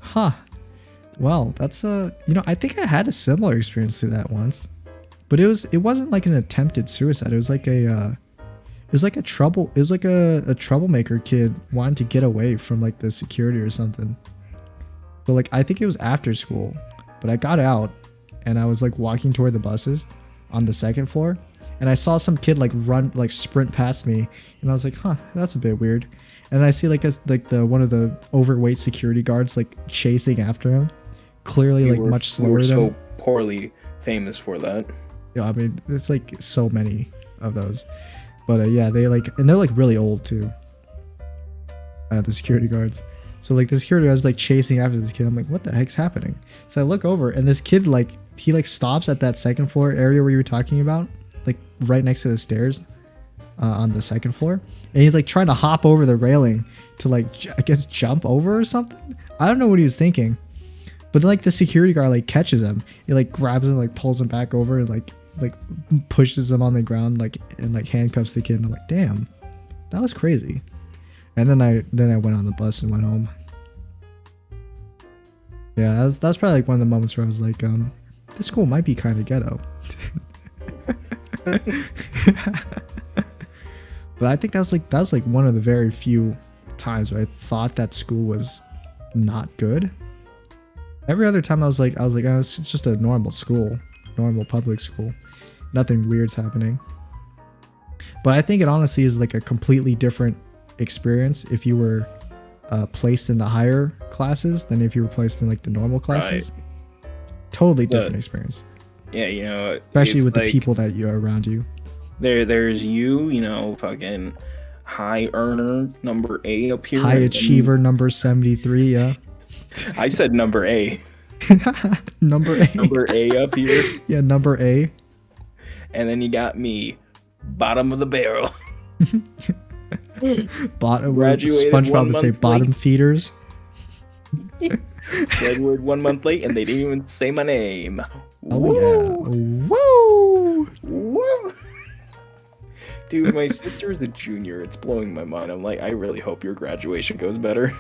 Huh. Well, that's I think I had a similar experience to that once, but it wasn't like an attempted suicide. It was like a troublemaker kid wanting to get away from like the security or something. So like I think it was after school, but I got out and I was like walking toward the buses on the second floor, and I saw some kid like sprint past me, and I was like, huh, that's a bit weird. And I see one of the overweight security guards like chasing after him, clearly much slower than. So poorly famous for that. Yeah, I mean, there's like so many of those, but yeah, they're like really old too. The security guards. So like the security guard's like chasing after this kid. I'm like, what the heck's happening? So I look over, and this kid he stops at that second floor area where you were talking about, like right next to the stairs, on the second floor. And he's like trying to hop over the railing to like, I guess, jump over or something. I don't know what he was thinking. But then like the security guard like catches him. He like grabs him, like pulls him back over, and like like pushes him on the ground like and like handcuffs the kid. And I'm like, damn, that was crazy. And then I went on the bus and went home. Yeah, that's probably like one of the moments where I was like, this school might be kind of ghetto. But I think that was like one of the very few times where I thought that school was not good. Every other time I was like, oh, it's just a normal school, normal public school. Nothing weird's happening. But I think it honestly is like a completely different experience if you were placed in the higher classes than if you were placed in like the normal classes. Right. Totally different experience. Yeah, you know, especially with like, the people that you are around you. There's you know, fucking high earner number A up here. High achiever number 73, yeah. I said number A. Number A. Number A up here. Yeah, number A. And then you got me, bottom of the barrel. Bottom. SpongeBob would say bottom late. Feeders. Graduated 1 month late, and they didn't even say my name. Oh yeah! Woo! Woo! Dude, my sister is a junior. It's blowing my mind. I'm like, I really hope your graduation goes better.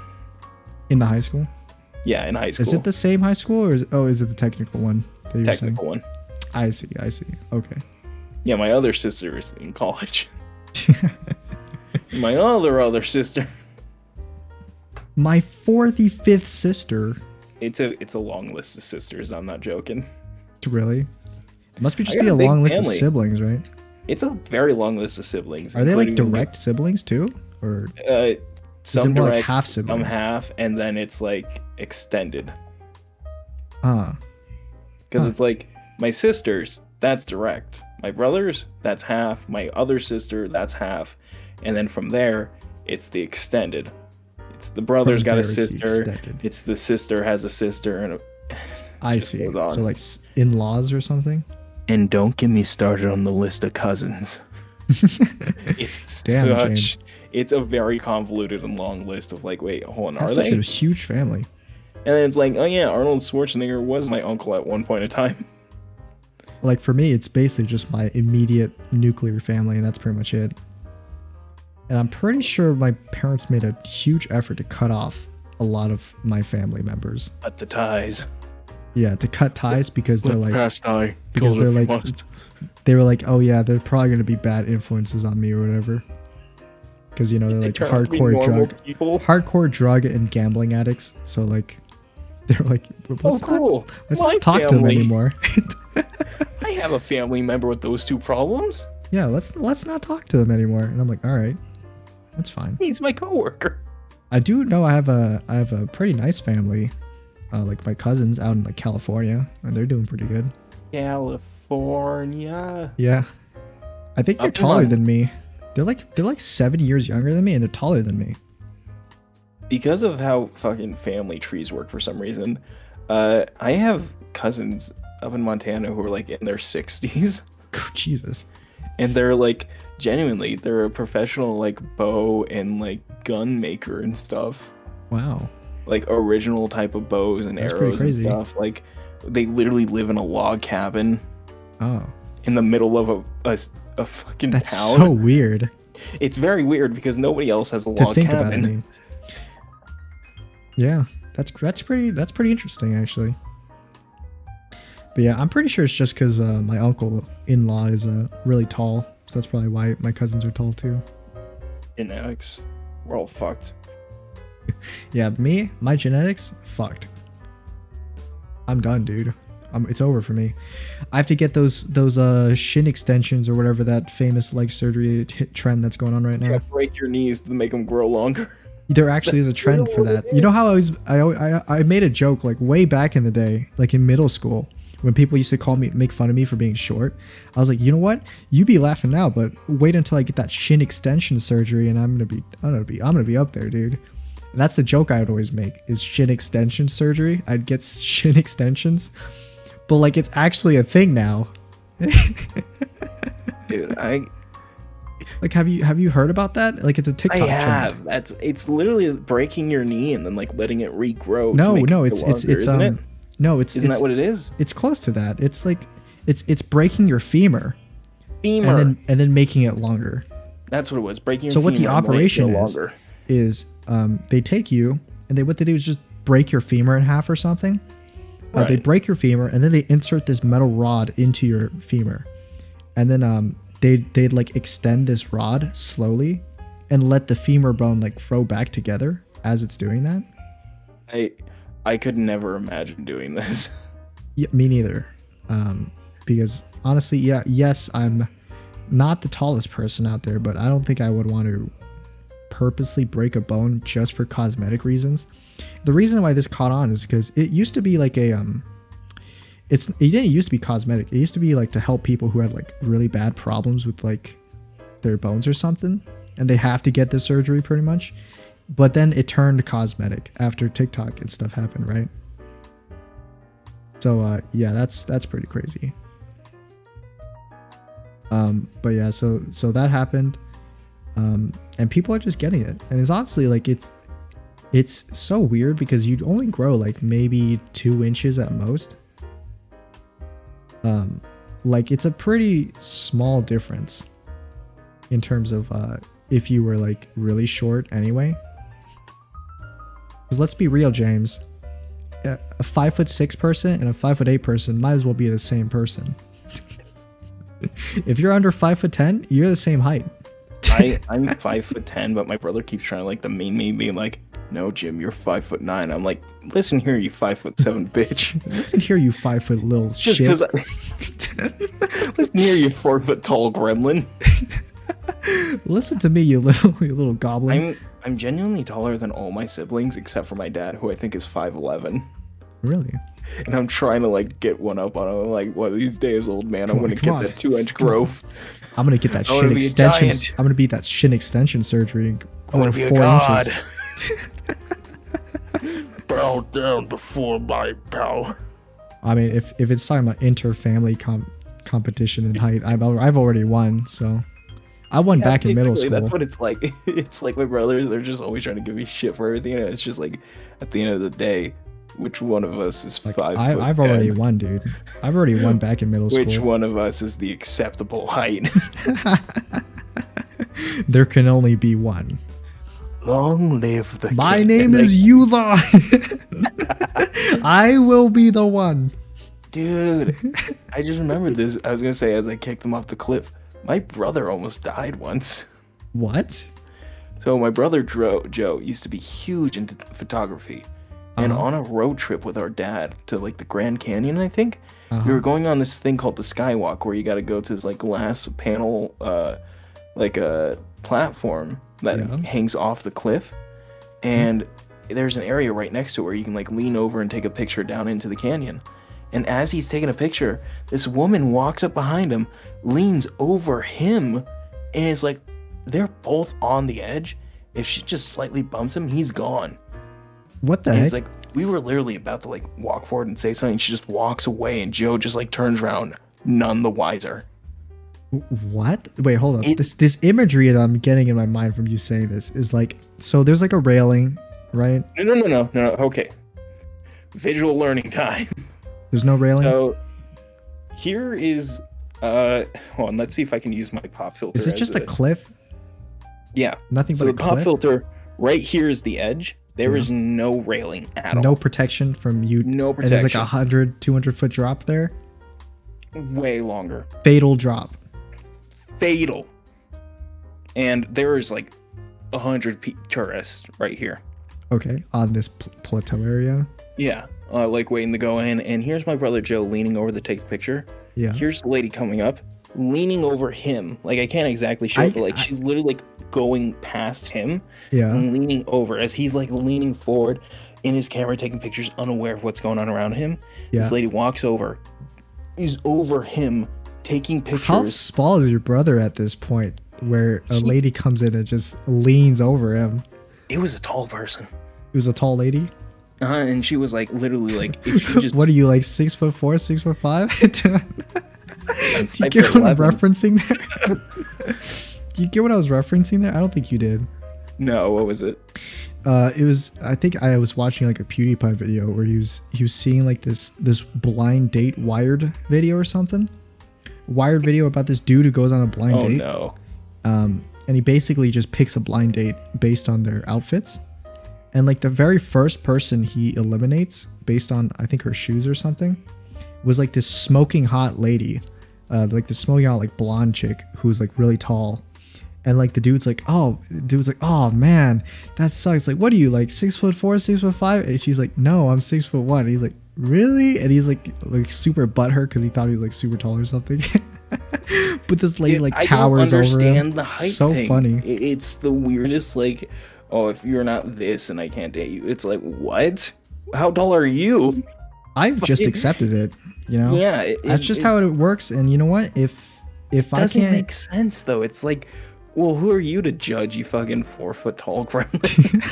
In the high school? Yeah, in high school. Is it the same high school, or is it the technical one? Technical one. I see. Okay. Yeah, my other sister is in college. My other sister. My 45th sister. It's a long list of sisters. I'm not joking. Really? It must be just be a long list of siblings, right? It's a very long list of siblings. Are they like direct siblings too, or some direct, like half siblings? Some half, and then it's like extended. Because it's like my sisters, that's direct. My brothers, that's half. My other sister, that's half. And then from there, it's the extended. It's the brother's got a sister. It's the sister has a sister, and I see. So like in-laws or something. And don't get me started on the list of cousins. It's James. It's a very convoluted and long list of like, wait, hold on, that's such a huge family. And then it's like, oh yeah, Arnold Schwarzenegger was my uncle at one point in time. Like for me, it's basically just my immediate nuclear family, and that's pretty much it. And I'm pretty sure my parents made a huge effort to cut off a lot of my family members. Cut the ties. Yeah, to cut ties because they're like, they were like, oh yeah, they're probably gonna be bad influences on me or whatever. Because you know they're like hardcore drug and gambling addicts. So like, they're like, let's not talk to them anymore. I have a family member with those two problems. Yeah, let's not talk to them anymore. And I'm like, all right, that's fine. He's my coworker. I do know I have a pretty nice family. Like my cousins out in like California, and they're doing pretty good. California. Yeah, I think they're taller than me. They're like 7 years younger than me, and they're taller than me. Because of how fucking family trees work, for some reason, I have cousins up in Montana who are like in their 60s. Jesus. And they're like genuinely, they're a professional like bow and like gun maker and stuff. Wow. Like original type of bows and arrows and stuff. Like they literally live in a log cabin. Oh. In the middle of a fucking That's town. So weird. It's very weird because nobody else has a log cabin. About it, I mean. Yeah, that's pretty interesting actually. But yeah, I'm pretty sure it's just because my uncle-in-law is really tall, so that's probably why my cousins are tall too. Genetics, we're all fucked. Yeah, my genetics, fucked. I'm done, dude. It's over for me. I have to get those shin extensions or whatever that famous leg surgery trend that's going on right now. You gotta break your knees to make them grow longer. There actually is a trend for that. You know how I made a joke like way back in the day, like in middle school, when people used to make fun of me for being short. I was like, you know what? You be laughing now, but wait until I get that shin extension surgery, and I'm gonna be up there, dude. And that's the joke I would always make is shin extension surgery. I'd get shin extensions, but like it's actually a thing now. Dude, like have you heard about that? Like it's a TikTok I have. trend. It's literally breaking your knee and then like letting it regrow. No, isn't that what it is? It's close to that. It's like It's breaking your femur. And then making it longer. That's what it was. Breaking your femur. So what the operation is they take you and what they do is just break your femur in half or something. Right. They break your femur and then they insert this metal rod into your femur, and then they'd like extend this rod slowly and let the femur bone like grow back together as it's doing that. I could never imagine doing this. Yeah, me neither. Because honestly, yes, I'm not the tallest person out there, but I don't think I would want to purposely break a bone just for cosmetic reasons. The reason why this caught on is because it used to be like it didn't used to be cosmetic. It used to be like to help people who had like really bad problems with like their bones or something, and they have to get this surgery pretty much. But then it turned cosmetic after TikTok and stuff happened, right? So yeah, that's pretty crazy. But yeah, so that happened, and people are just getting it, and it's honestly like it's so weird because you'd only grow like maybe 2 inches at most. Like it's a pretty small difference in terms of if you were like really short anyway. 'Cause let's be real, James. A 5'6" person and a 5'8" person might as well be the same person. If you're under 5'10", you're the same height. I'm 5'10", but my brother keeps trying to like demean me, being like, "No, Jim, you're 5'9". I'm like, "Listen here, you 5'7", bitch. Listen here, you 5 foot little just shit. Listen here, you 4 foot tall gremlin. Listen to me, you little goblin. I'm genuinely taller than all my siblings except for my dad, who I think is 5'11". Really? And I'm trying to like get one up on him. Like, one of these days, old man, I'm gonna get that 2-inch growth. I'm gonna get that shin extension. I'm gonna beat that shin extension surgery and grow 4 inches. Bow down before my power. I mean, if it's talking about inter-family competition in height, I've already won. So I won back in middle school. That's what it's like. It's like my brothers, they're just always trying to give me shit for everything. And it's just like, at the end of the day, which one of us is like, 5 foot I've already won, dude. I've already won back in middle school. Which one of us is the acceptable height? There can only be one. Long live the My name is Yula. I will be the one. Dude, I just remembered this. I was going to say, as I kicked him off the cliff, my brother almost died once. What? So my brother Joe used to be huge into photography. And on a road trip with our dad to like the Grand Canyon, I think, we were going on this thing called the Skywalk, where you got to go to this like glass panel, like a platform that hangs off the cliff. And there's an area right next to it where you can like lean over and take a picture down into the canyon. And as he's taking a picture, this woman walks up behind him, leans over him, and it's like they're both on the edge. If she just slightly bumps him, he's gone. What the heck? It's like we were literally about to like walk forward and say something. She just walks away, and Joe just like turns around, none the wiser. What? Wait, hold on. This imagery that I'm getting in my mind from you saying this is like, so there's like a railing, right? No. Okay. Visual learning time. There's no railing. So here is hold on. Let's see if I can use my pop filter. Is it just a cliff? Yeah. Nothing but a cliff? So the pop filter right here is the edge. There is no railing at all. No protection from you. No protection. And there's like 100, 200 foot drop there. Way longer. Fatal drop. Fatal. And there is like 100 tourists right here. Okay, on this plateau area. Yeah, like waiting to go in. And here's my brother Joe leaning over to take the picture. Yeah. Here's the lady coming up, leaning over him. Like I can't exactly show it, but like she's literally like going past him. Yeah. And leaning over as he's like leaning forward in his camera, taking pictures, unaware of what's going on around him. Yeah. This lady walks over, is over him, taking pictures. How small is your brother at this point, where a lady comes in and just leans over him? It was a tall person. It was a tall lady. And she was like literally like. If she just... What are you, like 6'4", 6'5"? Do you get what I'm referencing there? Do you get what I was referencing there? I don't think you did. No, what was it? It was, I think I was watching like a PewDiePie video where he was seeing like this blind date Wired video or something. Wired video about this dude who goes on a blind date. Oh no. And he basically just picks a blind date based on their outfits. And like the very first person he eliminates based on, I think, her shoes or something, was like this smoking hot lady. Like the smoking hot like blonde chick who's like really tall. And like the dude's like, oh man, that sucks. Like, what are you, like 6'4", 6'5"? And she's like, no, I'm 6'1". And he's like, really? And he's like super butthurt because he thought he was like super tall or something. But this lady like towers over him. The height so thing. Funny. It's the weirdest. Like, oh, if you're not this, and I can't date you. It's like, what? How tall are you? I've just accepted it. You know. Yeah. That's just how it works. And you know what? If I can't, make sense though. It's like, well, who are you to judge? You fucking 4 foot tall gremlin.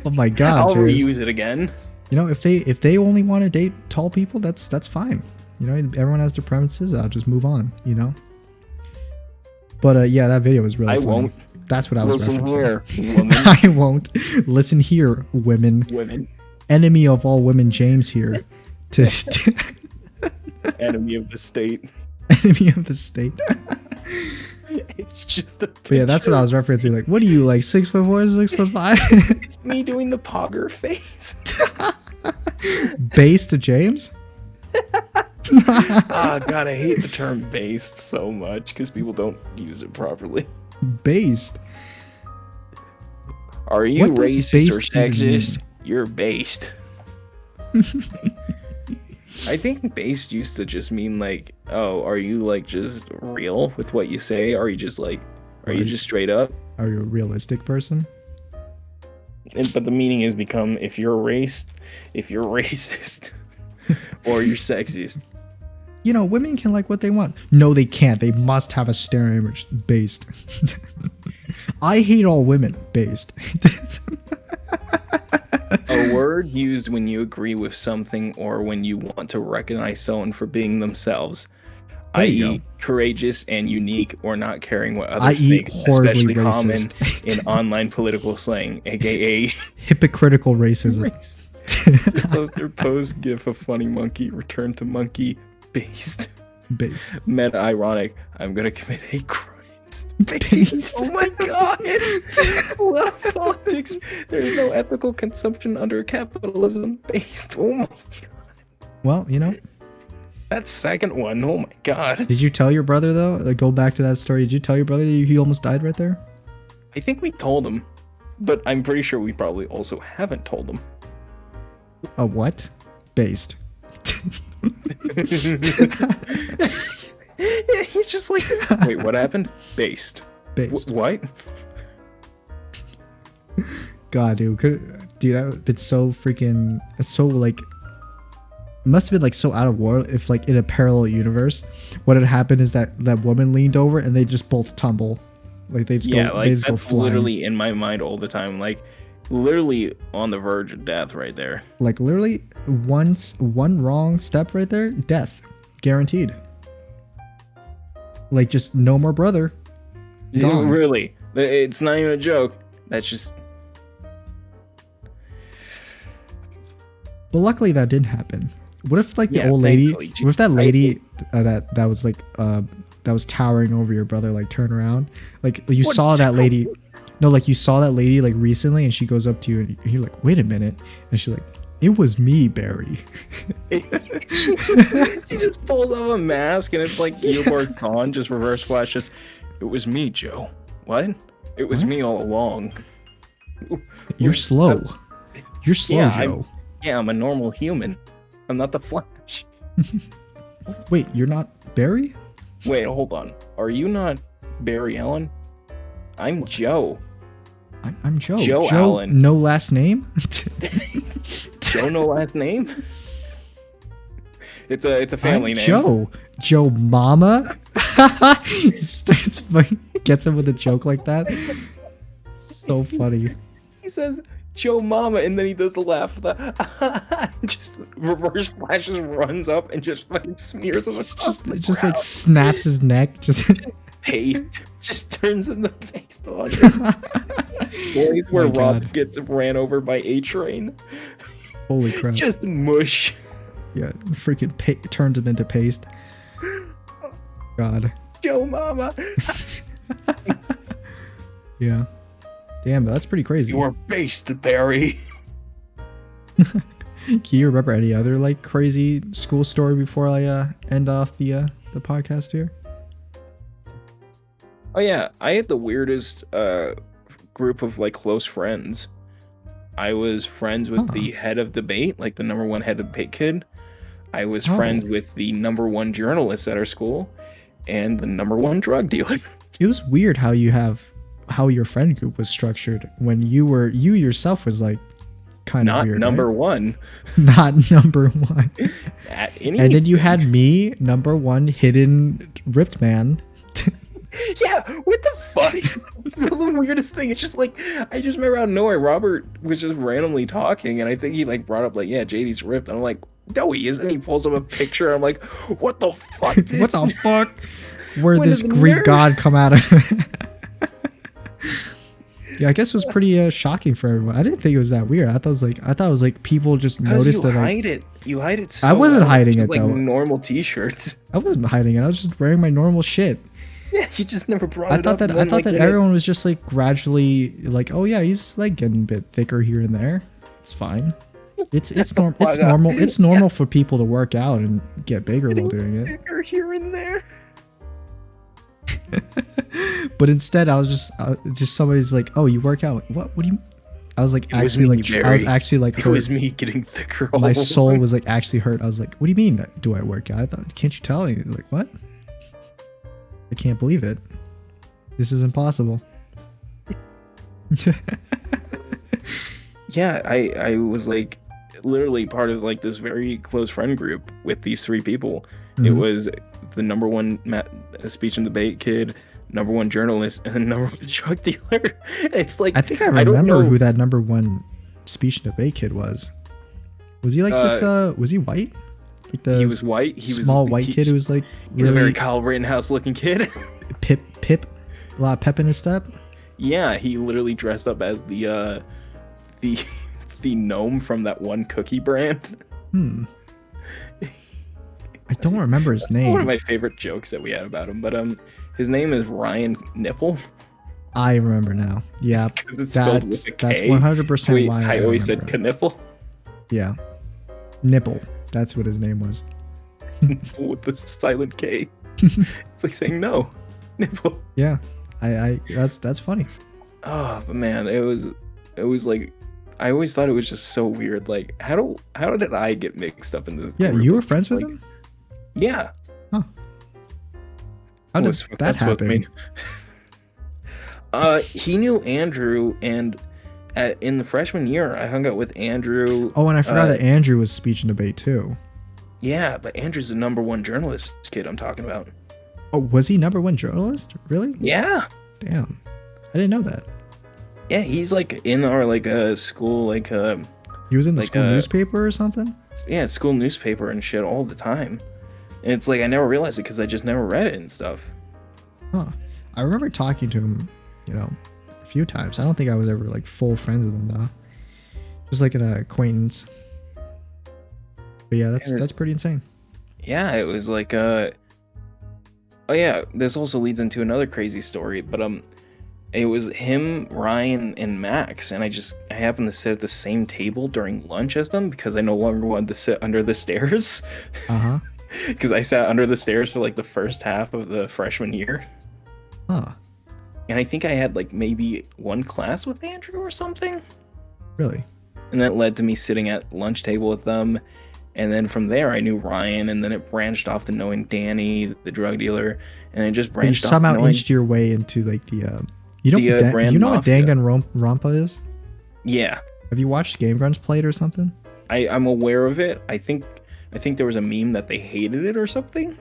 Oh my god. I'll reuse it again. You know, if they only want to date tall people, that's fine. You know, everyone has their preferences. I'll just move on. You know. But yeah, that video was really funny. Won't. That's what I was referencing. Here, woman. I won't. Listen here, women. Women. Enemy of all women, James here. Enemy of the state. Enemy of the state. It's just a But yeah, that's what I was referencing. Like, what are you, like 6'4", 6'5"? It's me doing the pogger face. Based to James? Oh god, I hate the term based so much because people don't use it properly. Based. Are you racist or sexist? You're based. I think based used to just mean like, oh, are you like just real with what you say? Are you just like, are you just straight up? Are you a realistic person? But the meaning has become if you're racist, or you're sexist. You know, women can like what they want. No, they can't. They must have a stereo image based. I hate all women based. A word used when you agree with something or when you want to recognize someone for being themselves, i.e. courageous and unique or not caring what others think, especially common in online political slang, aka hypocritical racism. Poster pose gif of funny monkey, return to monkey, based. Meta ironic, I'm gonna commit hate crimes. Based. Oh my god. Love politics. There's no ethical consumption under capitalism. Based. Oh my god. Well, you know. That second one, oh my god. Did you tell your brother though? Like, go back to that story. Did you tell your brother he almost died right there? I think we told him, but I'm pretty sure we probably also haven't told him. A what? Based. He's just like, wait, what happened? Based. What? God, dude, that would been so freaking, so like, it must have been like so out of war if like in a parallel universe, what had happened is that woman leaned over and they just both tumble, like they just they just that's go flying. Literally in my mind all the time, like literally on the verge of death right there. Like literally one wrong step right there, death guaranteed. Like just no more brother. Gone. Really, it's not even a joke. That's just. But luckily that didn't happen. What if like the old lady? What if that lady that was like that was towering over your brother like turned around? Like you saw that lady. No, like you saw that lady like recently, and she goes up to you, and you're like, "Wait a minute," and she's like, "It was me, Barry." She just pulls off a mask, and it's like Eeyore Thawne, just reverse flash. Just, it was me, Joe. What? It was me all along. You're slow. You're slow, Joe. I'm a normal human. I'm not the Flash. Wait, you're not Barry? Wait, hold on. Are you not Barry Allen? I'm Joe. I'm Joe. Joe Allen. No last name? Joe, no last name? It's a family name. Joe Mama? Starts gets him with a joke like that. So funny. He says Joe Mama, and then he does the laugh. Just reverse flashes, runs up, and just fucking smears him. Just like snaps his neck. Just paste. Just turns into paste on it. Where Rob gets ran over by A Train. Holy crap. Just mush. Yeah, freaking turned him into paste. God. Joe Mama. Yeah. Damn, that's pretty crazy. You're paste, Barry. Can you remember any other like crazy school story before I end off the podcast here? Oh yeah, I had the weirdest group of like close friends. I was friends with the head of debate, like the number one head of debate kid. I was friends with the number one journalist at our school, and the number one drug dealer. It was weird how your friend group was structured when you yourself was like kind of weird. Not number one. Not number one. And then you had me, number one hidden ripped man. Yeah, what the fuck? It's the weirdest thing. It's just like, I just remember out of nowhere, Robert was just randomly talking, and I think he like brought up like, yeah, JD's ripped. And I'm like, no, he isn't. He pulls up a picture. I'm like, what the fuck? What the fuck? Where this Greek god come out of? Yeah, I guess it was pretty shocking for everyone. I didn't think it was that weird. I thought it was like people just noticed that. You hide it. So I wasn't hiding it like though. Normal t-shirts. I wasn't hiding it. I was just wearing my normal shit. Yeah, you just never brought it up. I thought that everyone was just like gradually like, oh yeah, he's like getting a bit thicker here and there. It's fine. It's normal. It's normal. It's normal for people to work out and get bigger while doing it. Thicker here and there. But instead, I was just somebody's like, oh, you work out. What do you? I was like actually like I was actually like hurt. It was me getting thicker. My soul was like actually hurt. I was like, what do you mean? Do I work out? I thought, can't you tell? And he was like, what? I can't believe it. This is impossible. Yeah, I was like literally part of like this very close friend group with these three people. Mm-hmm. It was the number one speech and debate kid, number one journalist, and the number one drug dealer. It's like, I think I remember who that number one speech and debate kid was. Was he like this? Was he white? Like he was white. He was small white kid who was like he's a very Kyle Rittenhouse looking kid. Pip, a lot of pep in his step. Yeah, he literally dressed up as the gnome from that one cookie brand. I don't remember his name. One of my favorite jokes that we had about him, but his name is Ryan Nipple. I remember now. Yeah, that's 100% why I always said Knipple. Yeah, Nipple. That's what his name was. Nipple with the silent K. It's like saying no, Nipple. Yeah, I that's funny. Oh, but man, it was like, I always thought it was just so weird. Like, how did I get mixed up in this? Yeah, you were friends with him? Yeah. Huh. How did that happen? He knew Andrew, and in the freshman year, I hung out with Andrew. Oh, and I forgot that Andrew was speech and debate too. Yeah, but Andrew's the number one journalist kid I'm talking about. Oh, was he number one journalist? Really? Yeah. Damn. I didn't know that. Yeah, he's like in our like school like he was in the school newspaper or something? Yeah, school newspaper and shit all the time. And it's like I never realized it because I just never read it and stuff. Huh. I remember talking to him, a few times. I don't think I was ever like full friends with him though. Just like an acquaintance. But yeah, that's pretty insane. Yeah, it was like oh yeah, this also leads into another crazy story, but it was him, Ryan, and Max, and I happened to sit at the same table during lunch as them because I no longer wanted to sit under the stairs. Uh-huh. Because I sat under the stairs for like the first half of the freshman year. Huh. And I think I had like maybe one class with Andrew or something. Really? And that led to me sitting at lunch table with them. And then from there, I knew Ryan, and then it branched off to knowing Danny, the drug dealer, and it just branched off. You somehow inched your way into like the you know what Danganronpa is? Yeah. Have you watched Game Grunts play it or something? I'm aware of it. I think there was a meme that they hated it or something.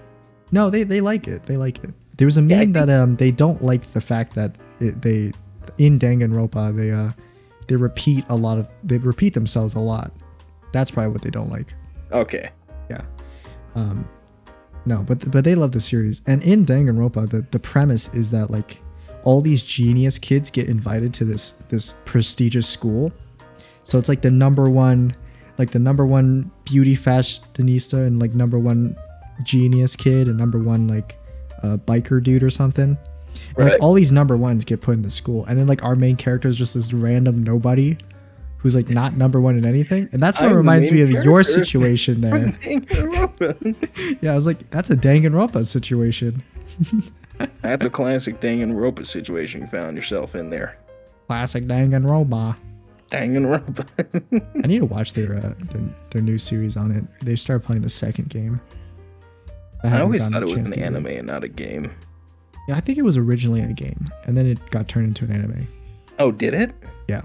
No, they like it. They like it. There was a meme that they don't like the fact that they in Danganronpa they repeat themselves a lot. That's probably what they don't like. Okay. Yeah. No, but they love the series. And in Danganronpa, the premise is that like all these genius kids get invited to this prestigious school. So it's like the number one beauty fashionista and like number one genius kid and number one like biker dude or something. And, like all these number ones get put in the school, and then like our main character is just this random nobody who's like not number one in anything. And that's what reminds me of your situation there. Yeah, I was like, that's a Danganronpa situation. That's a classic Danganronpa situation you found yourself in there. Classic Danganronpa. Danganronpa. I need to watch their new series on it. They started playing the second game. I always thought it was an anime and not a game. Yeah, I think it was originally a game, and then it got turned into an anime. Oh, did it? Yeah.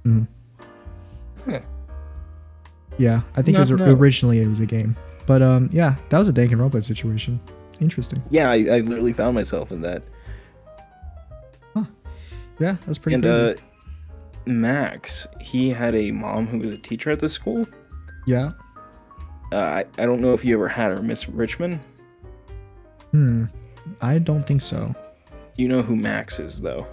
Mm. Huh. Yeah, I think originally it was a game. But yeah, that was a Danganronpa situation. Interesting. Yeah, I literally found myself in that. Huh. Yeah, that's pretty crazy. Max, he had a mom who was a teacher at the school. Yeah. I don't know if you ever had her, Miss Richmond. I don't think so. You know who Max is, though.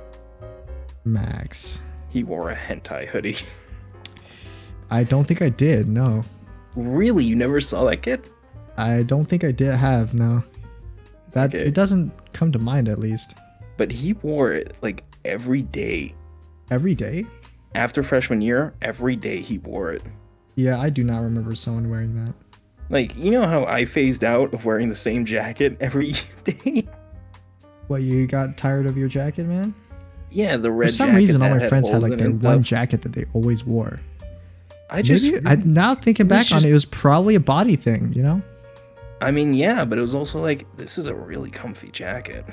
Max. He wore a hentai hoodie. I don't think I did, no. Really? You never saw that kid? I don't think I did have, no. That Okay. It doesn't come to mind, at least. But he wore it, like, every day. Every day? After freshman year, every day he wore it. Yeah, I do not remember someone wearing that. Like, you know how I phased out of wearing the same jacket every day? What, you got tired of your jacket, man? Yeah, the red jacket. For some reason, all my friends had like their one jacket that they always wore. Now thinking back on it, it was probably a body thing, you know? I mean, yeah, but it was also like, this is a really comfy jacket.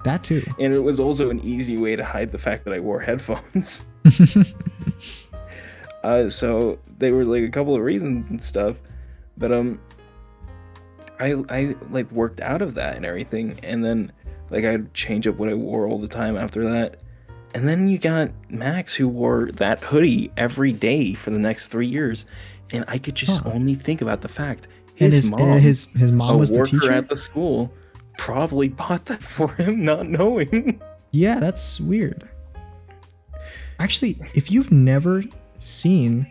That too. And it was also an easy way to hide the fact that I wore headphones. So there were like a couple of reasons and stuff, but I like worked out of that and everything, and then like I'd change up what I wore all the time after that. And then you got Max, who wore that hoodie every day for the next 3 years, and I could just only think about the fact his mom was the teacher at the school, probably bought that for him, not knowing. Yeah, that's weird. Actually, if you've never seen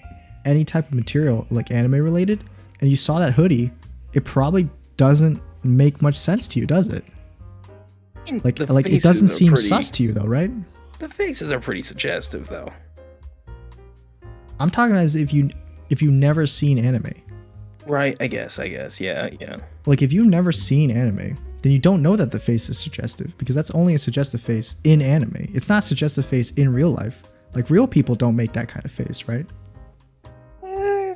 any type of material like anime related, and you saw that hoodie, it probably doesn't make much sense to you, does it? Like it doesn't seem sus to you though, right? The faces are pretty suggestive though. I'm talking as if you've never seen anime. Right, I guess, yeah. Like if you've never seen anime, then you don't know that the face is suggestive, because that's only a suggestive face in anime. It's not a suggestive face in real life. Like real people don't make that kind of face, right?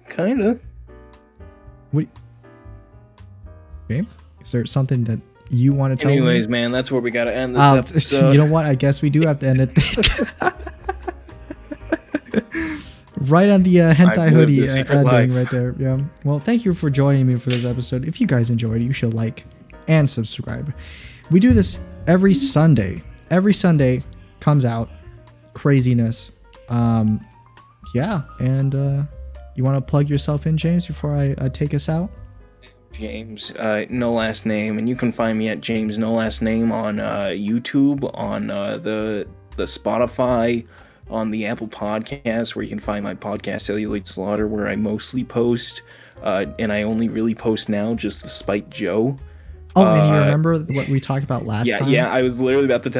Kinda. What? Okay. Is there something that you want to tell me? Anyways, man, that's where we gotta end this episode. You know what? I guess we do have to end it. Right on the hentai hoodie ending right there. Yeah. Well, thank you for joining me for this episode. If you guys enjoyed it, you should like and subscribe. We do this every Sunday. Every Sunday comes out. Craziness. Yeah. And you want to plug yourself in, James, before I take us out? James, no last name, and you can find me at James No Last Name on YouTube, on the Spotify, on the Apple Podcast, where you can find my podcast Celluloid Slaughter, where I mostly post, and I only really post now just to spite Joe. Oh, and you remember what we talked about last time? Yeah, I was literally about to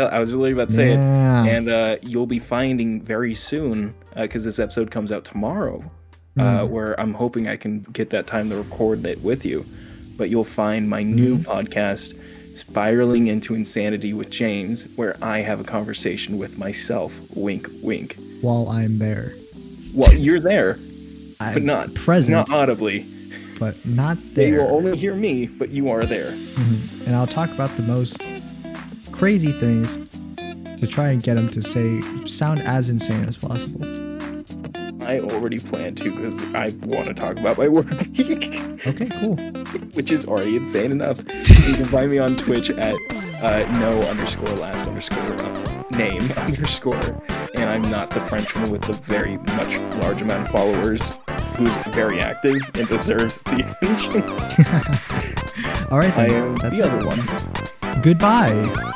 say it, and you'll be finding very soon, because this episode comes out tomorrow, where I'm hoping I can get that time to record it with you. But you'll find my new podcast, Spiraling into Insanity with James, where I have a conversation with myself, wink, wink. While I'm there. Well, you're there, but not present, not audibly. But not there. They will only hear me, but you are there. Mm-hmm. And I'll talk about the most crazy things to try and get them to sound as insane as possible. I already plan to, because I want to talk about my work week. Okay, cool. Which is already insane enough. You can find me on Twitch at no_last_name_. And I'm not the Frenchman with the very much large amount of followers who's very active and deserves the attention. All right, then. I am That's the it. other one. Goodbye.